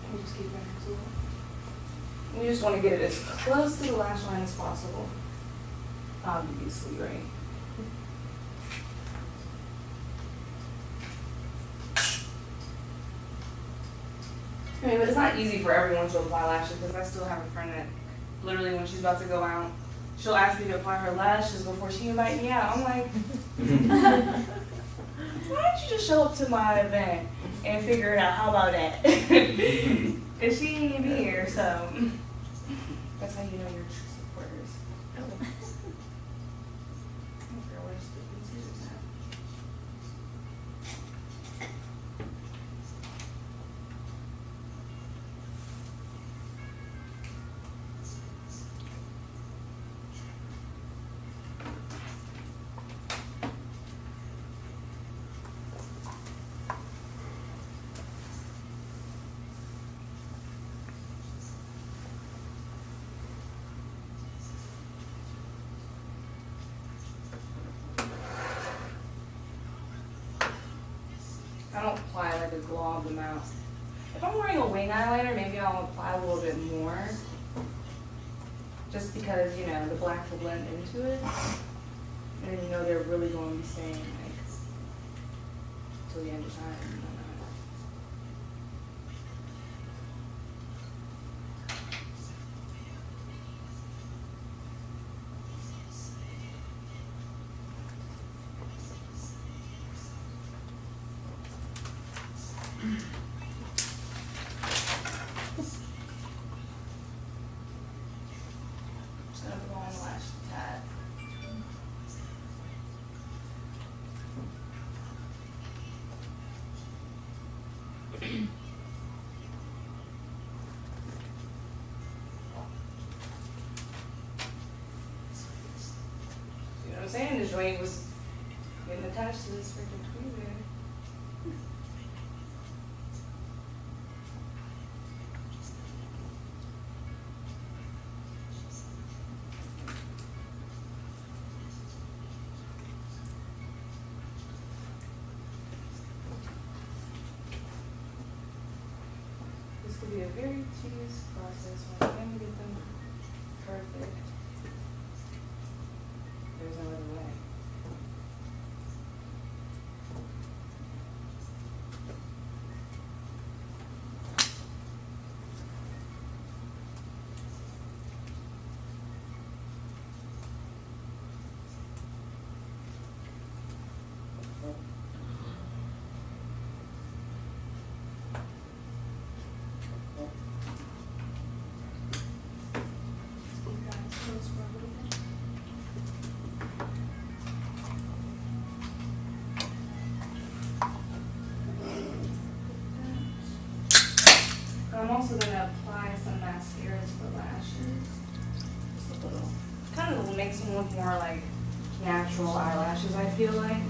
S1: You just keep it to it. You just want to get it as close to the lash line as possible. Obviously, right? I mean, but it's not easy for everyone to apply lashes because I still have a friend that literally when she's about to go out, she'll ask me to apply her lashes before she invite me out. I'm like, why don't you just show up to my event and figure it out? How about that? Because she ain't even here, so that's how you know you're true supporters. Oh. Girl, where's the scissors at? I don't apply like a glob amount. If I'm wearing a wing eyeliner, maybe I'll apply a little bit more. Just because, you know, the black will blend into it. And then you know they're really going to be staying like till the end of time. And whatnot. Just gonna put on the lash tab. You know what I'm saying? The joint was getting attached to this freaking tweezer. This could be a very tedious process when I'm trying to get them perfect. There's no other way. I'm also going to apply some mascara to the lashes. Just a little. Kind of makes them look more like natural eyelashes, I feel like.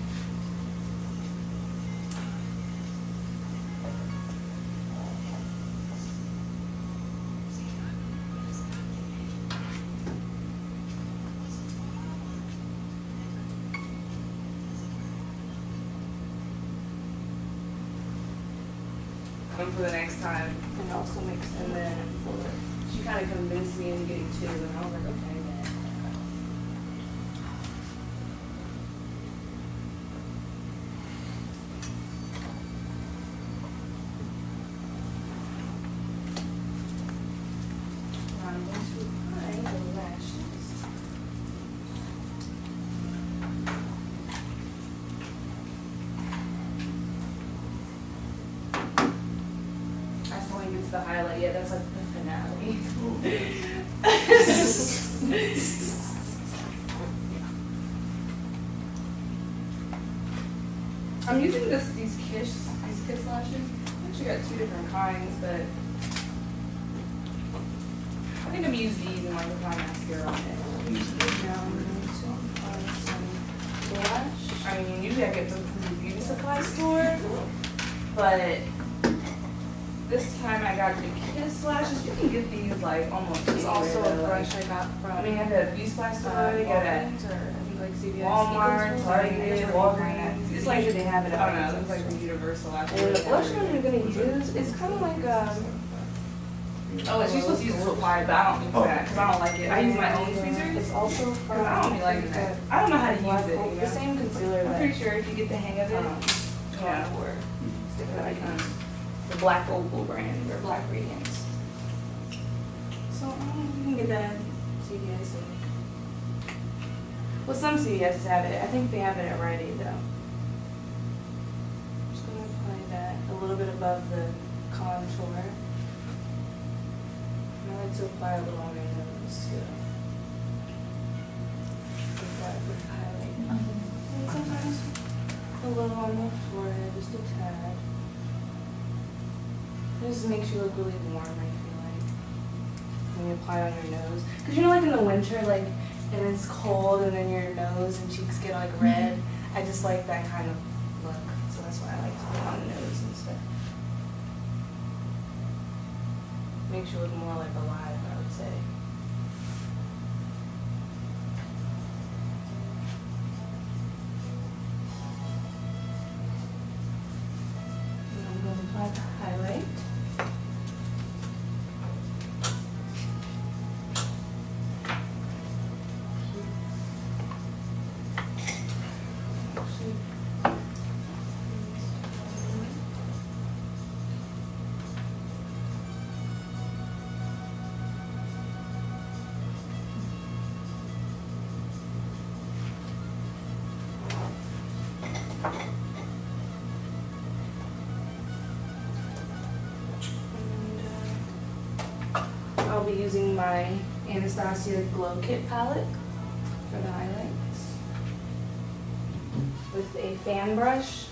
S1: And for the next time, and also mix in then she kind of convinced me into getting two, and I was like, okay, then. think it's the highlight yet. That's like the finale. I'm using these kiss lashes. I actually got 2 different kinds, but I think I'm gonna use these in like with my mascara on it. Now I'm going to apply some blush. I mean, usually I get some from the beauty supply store, but this time I got the kiss lashes. You can get these like almost
S5: It's also a
S1: anywhere,
S5: brush I got from.
S1: I mean, I got a beauty supply store. You got at
S5: Walgreens, or I think like CVS.
S1: Walmart, Target, Walgreens. It's like
S5: Usually they have it at
S1: I don't know.
S5: Walgreens.
S1: It's like universal.
S5: And the blush one I'm gonna use, it's kind of like
S1: Oh, it's you're supposed to use it to apply it, but I don't use that because I don't like it. I use my own tweezers
S5: It's also from.
S1: because I don't be liking that. I don't know how to use it. You
S5: The
S1: know?
S5: same concealer
S1: I'm
S5: that.
S1: pretty sure if you get the hang of it, yeah. The Black Opal brand or Black Radiance. So you can get that at CVS. Well, some CVSs have it. I think they have it at Rite Aid though. I'm just gonna apply that a little bit above the contour. And I like to apply a little on my nose too. Apply it with highlight. And sometimes a little on the forehead, just a tad. It just makes you look really warm, I feel like, when you apply it on your nose. Because you know, like in the winter, like, and it's cold, and then your nose and cheeks get like red. I just like that kind of look, so that's why I like to put it on the nose instead. Makes you look more like alive, I would say. And I'm going to apply the highlight. I'll be using my Anastasia Glow Kit palette for the highlights with a fan brush.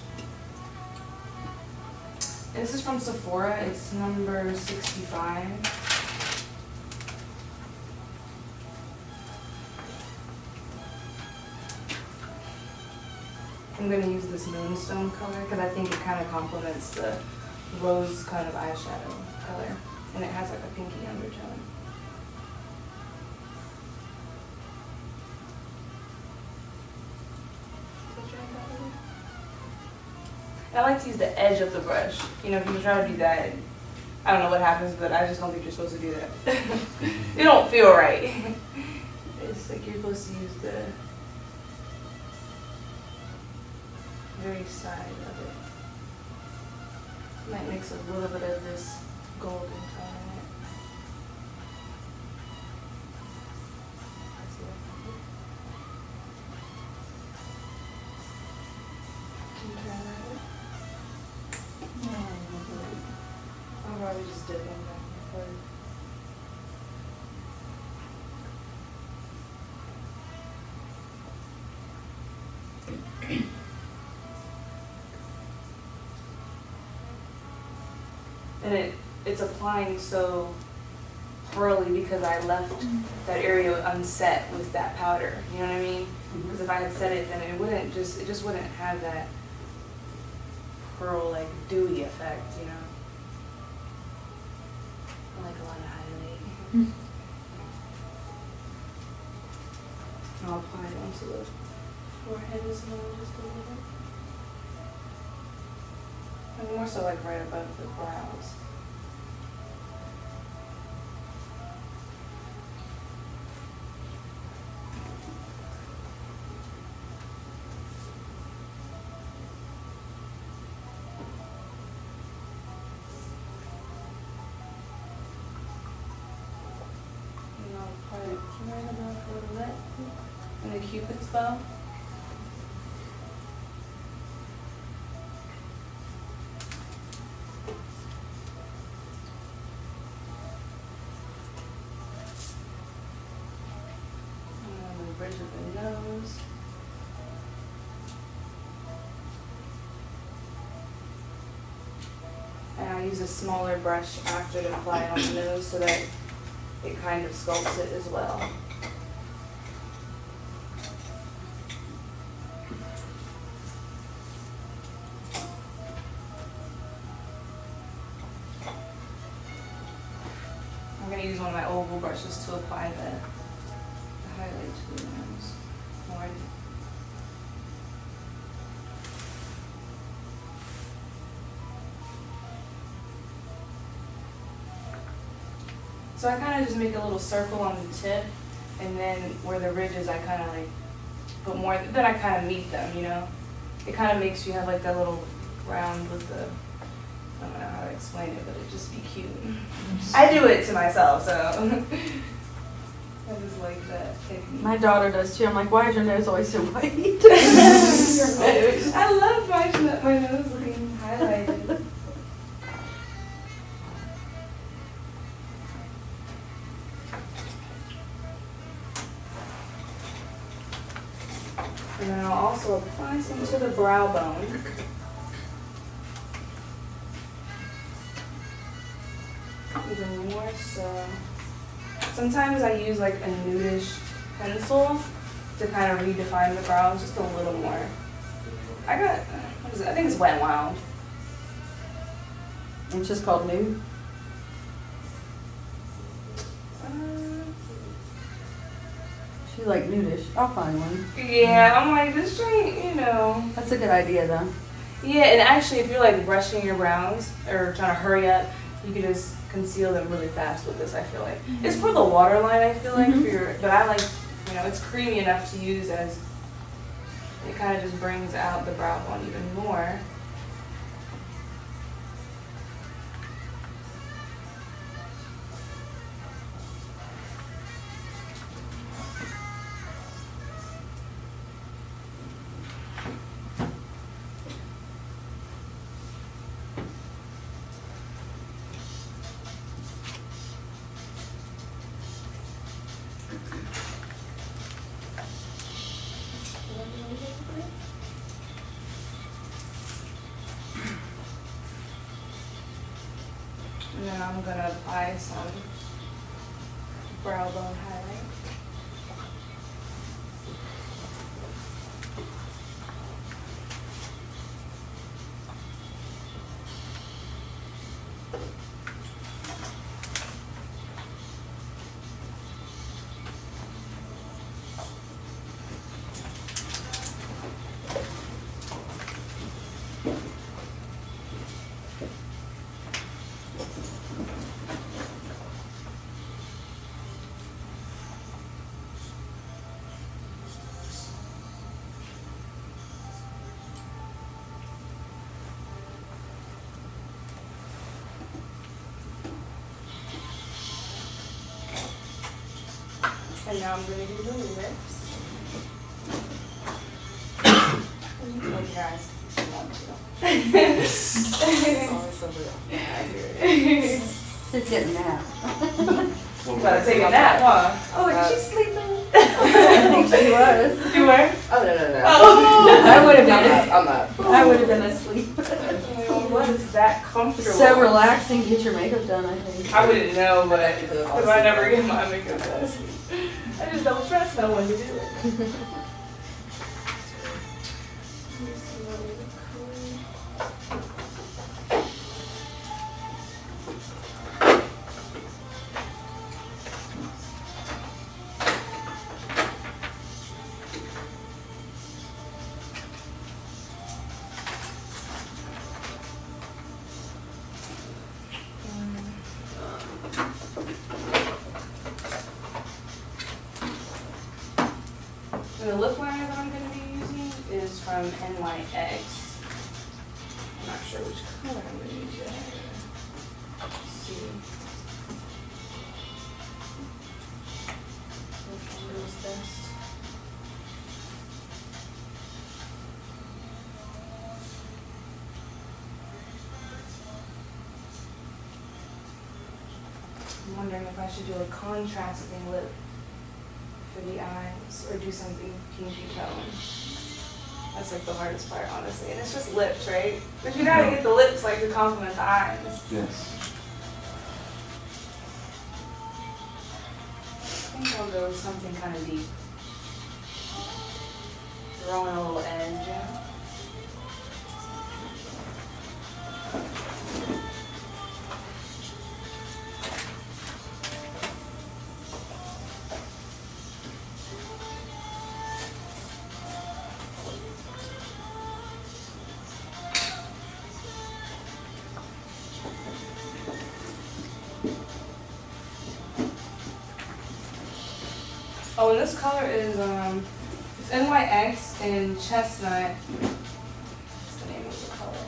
S1: And this is from Sephora. It's number 65. I'm going to use this Moonstone color because I think it kind of complements the rose kind of eyeshadow color. And it has like a pinky undertone. I like to use the edge of the brush. You know, if you try to do that, I don't know what happens, but I just don't think you're supposed to do that. It don't feel right. It's like you're supposed to use the very side of it. Might mix a little bit of this golden tone in it. Let's see what I can do. Can you try that? I'll probably just dip in back and forth. And it's applying so pearly because I left that area unset with that powder. You know what I mean? Because if I had set it, then it just wouldn't have that pearl like dewy effect. You know. I like a lot of highlight. I'll apply it onto the forehead as well, just a little. And more so like right above the brows. And I'll apply it right above the lip and the Cupid's bow. bridge of the nose. And I use a smaller brush after to apply it on the nose so that it kind of sculpts it as well. I'm going to use one of my oval brushes to apply the highlight to the nose more. So I kind of just make a little circle on the tip, and then where the ridge is, I kind of like put more, then I kind of meet them, you know? It kind of makes you have like that little round with the, I don't know how to explain it, but it just be cute. I do it to myself, so I just like that technique.
S3: My daughter does too. I'm like, why is your nose always so white?
S1: I love my nose looking highlighted. And then I'll also apply some to the brow bone. Even more so. Sometimes I use like a nudish pencil to kind of redefine the brows just a little more. I got, what is it? I think it's Wet n Wild.
S3: It's just called nude. She's like nudish. I'll find one.
S1: Yeah, I'm like, this joint, you know.
S3: That's a good idea though.
S1: Yeah, and actually if you're like brushing your brows or trying to hurry up, you can just conceal them really fast with this, I feel like. It's for the waterline, I feel like, for your, but I like, you know, it's creamy enough to use as, it kind of just brings out the brow bone even more. And then I'm going to apply some brow bone highlight. And now I'm going to do the lips. You can close your eyes if you want to.
S4: It's always so real.
S3: She's getting that.
S1: Gotta take a nap, huh? Oh, is she sleeping?
S3: I think she was.
S1: You were?
S4: Oh, no.
S1: Oh.
S3: I would have been.
S4: I'm not.
S3: I would have been asleep.
S1: What is that comfortable?
S3: So relaxing. Get your makeup done. I think.
S1: I wouldn't know, but because I never get my makeup done. I just don't trust no one to do it. And the lip liner that I'm going to be using is from NYX. I'm not sure which color I'm going to use yet. Let's see. Which one goes best? I'm wondering if I should do a contrasting lip for the eyes or do something pinky tone. That's like the hardest part, honestly. And it's just lips, right? But you gotta get the lips like to complement the eyes.
S7: Yes.
S1: I think I'll go with something kind of deep. Throwing a little edge, yeah. Oh, and this color is it's NYX in chestnut. What's the name of the color?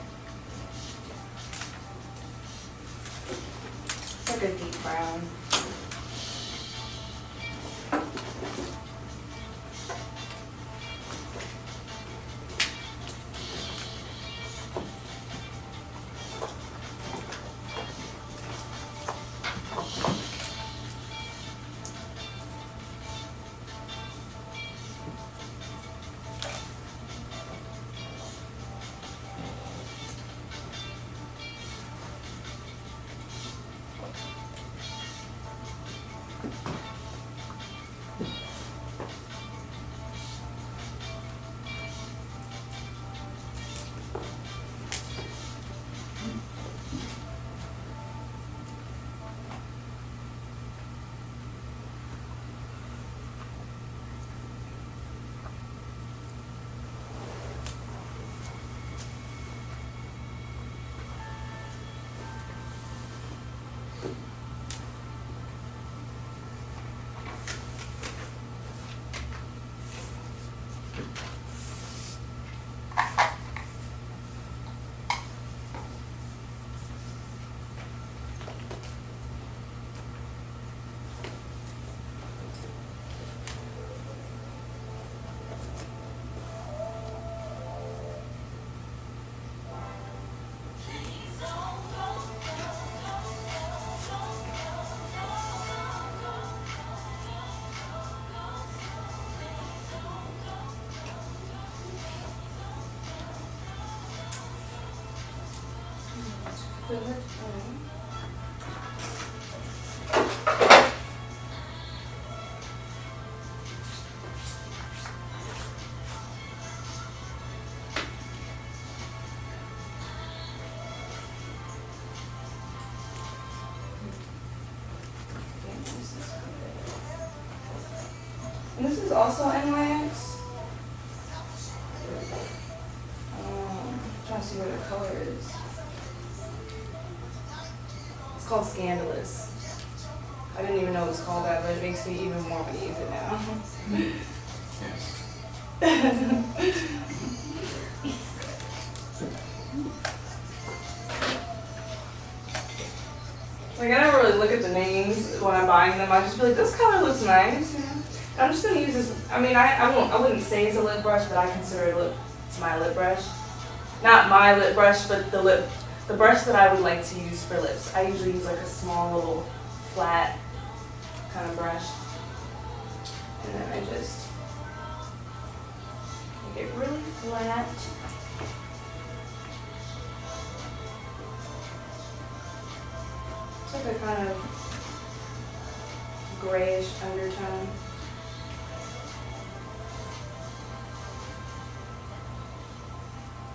S1: It's like a deep brown. Fill it in. And this is also NYX. Trying to see where the color is. It's called Scandalous. I didn't even know it was called that, but it makes me even more want to use it now.
S6: Yes.
S1: Like, I never really look at the names when I'm buying them. I just feel like this color looks nice. You know? And I'm just gonna use this. I mean, I wouldn't say it's a lip brush, but I consider it's my lip brush. Not my lip brush, but the brush that I would like to use for lips. I usually use like a small little flat kind of brush, and then I just make it really flat. It's like a kind of grayish undertone.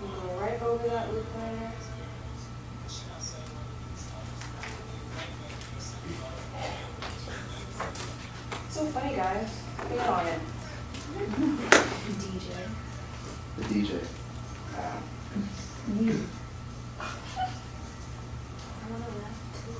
S1: And go right over that lip liner. So funny, guys. Get on it. DJ.
S7: The DJ.
S1: I wanna laugh too.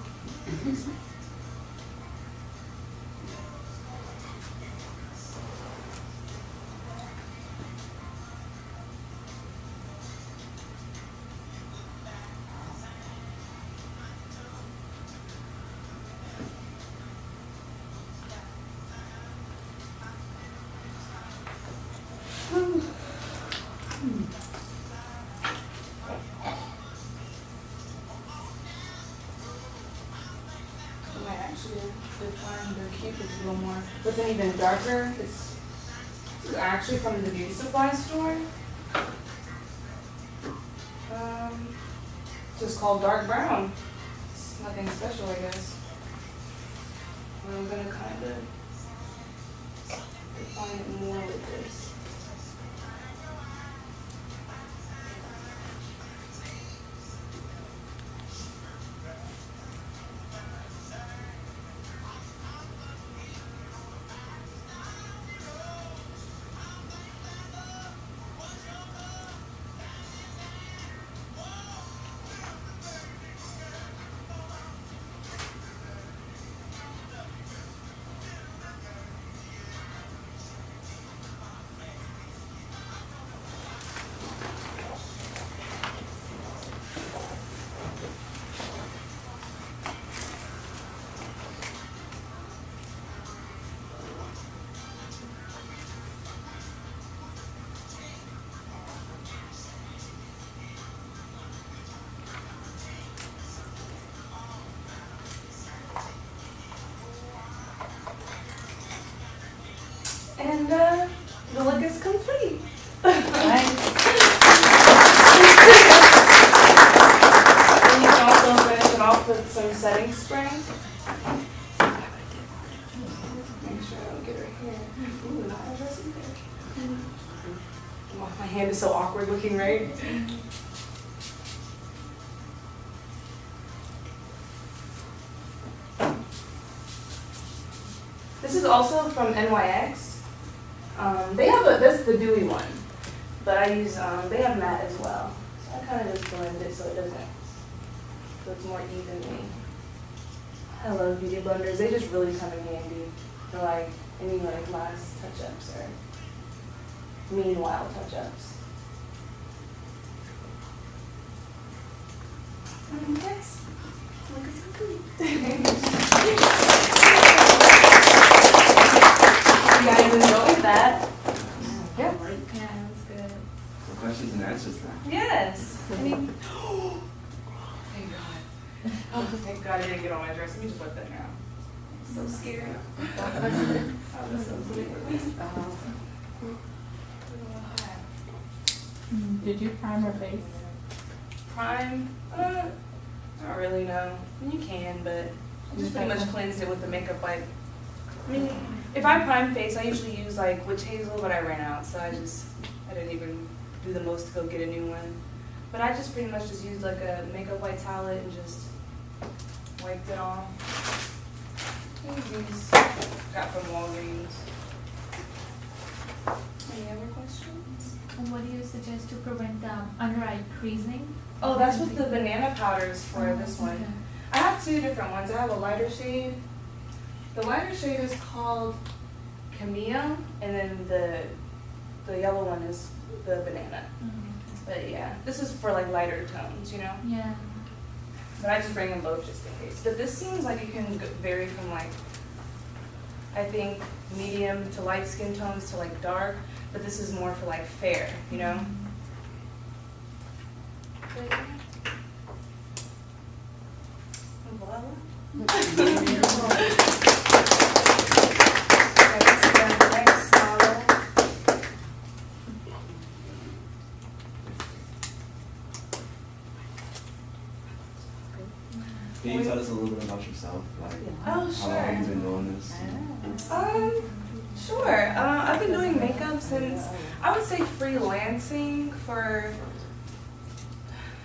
S1: I might actually define their cupids a little more. What's an even darker, it's actually from the beauty supply store. Just called dark brown. It's nothing special, I guess. And I'm gonna kind of define it more with this. And the look is complete. And you can also finish it off with some setting spray. Make sure I don't get her hair. Ooh, not her dress either. Oh, my hand is so awkward looking, right? This is also from NYX. They have that's the dewy one, but I use, they have matte as well. So I kind of just blend it so it doesn't, so it's more evenly. I love beauty blenders. They just really come in handy for like any like last touch-ups or meanwhile touch-ups. Yes, look at so good. You guys enjoyed that? Yeah.
S8: Yeah, that's good.
S7: So questions and answers now.
S1: Yes. I mean, thank God. Oh, thank God I didn't get on my dress. Let me just wipe that now. I'm so scared. Oh, that's so sweet.
S8: Did you prime her face?
S1: Prime? I don't really know. I mean, you can, but I just pretty much cleansed it with the makeup wipe. I mean, if I prime face, I usually use like witch hazel, but I ran out, so I didn't even do the most to go get a new one. But I just pretty much just used like a makeup white towel and just wiped it off. These got from Walgreens. Any other questions?
S2: And what do you suggest to prevent under-eye creasing?
S1: Oh, that's what the banana powder's for,
S2: Oh,
S1: this one.
S2: okay.
S1: I have two different ones. I have a lighter shade. The lighter shade is called Camille, and then the yellow one is the banana. But yeah, this is for like lighter tones, you know?
S2: Yeah.
S1: But I just bring them both just in case. But this seems like it can vary from like, I think, medium to light skin tones to like dark, but this is more for like fair, you know? But yeah. And voila. Next model.
S7: Can you tell us a little bit about yourself? Like,
S1: Oh,
S7: how long have
S1: sure.
S7: you been doing this?
S1: Sure. I've been doing makeup since, I would say freelancing for,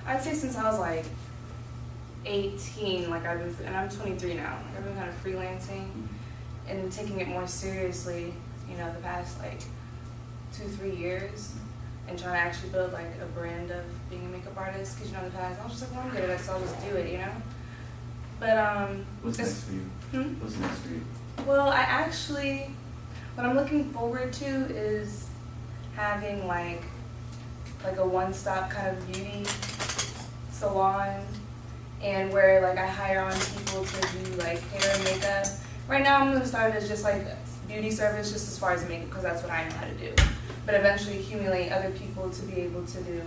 S1: I'd say since I was like 18, like and I'm 23 now. Like I've been kind of freelancing and taking it more seriously, you know, the past like 2-3 years, and trying to actually build like a brand of being a makeup artist. Cause you know, in the past I was just like, well, I'm good at it, so I'll just do it, you know. But
S7: What's
S1: it's-
S7: next for you?
S1: Hmm?
S7: What's next for you?
S1: Well, I actually, what I'm looking forward to is having like a one-stop kind of beauty salon, and where like I hire on people to do like hair and makeup. Right now I'm gonna start as just like beauty service, just as far as makeup, because that's what I know how to do. But eventually accumulate other people to be able to do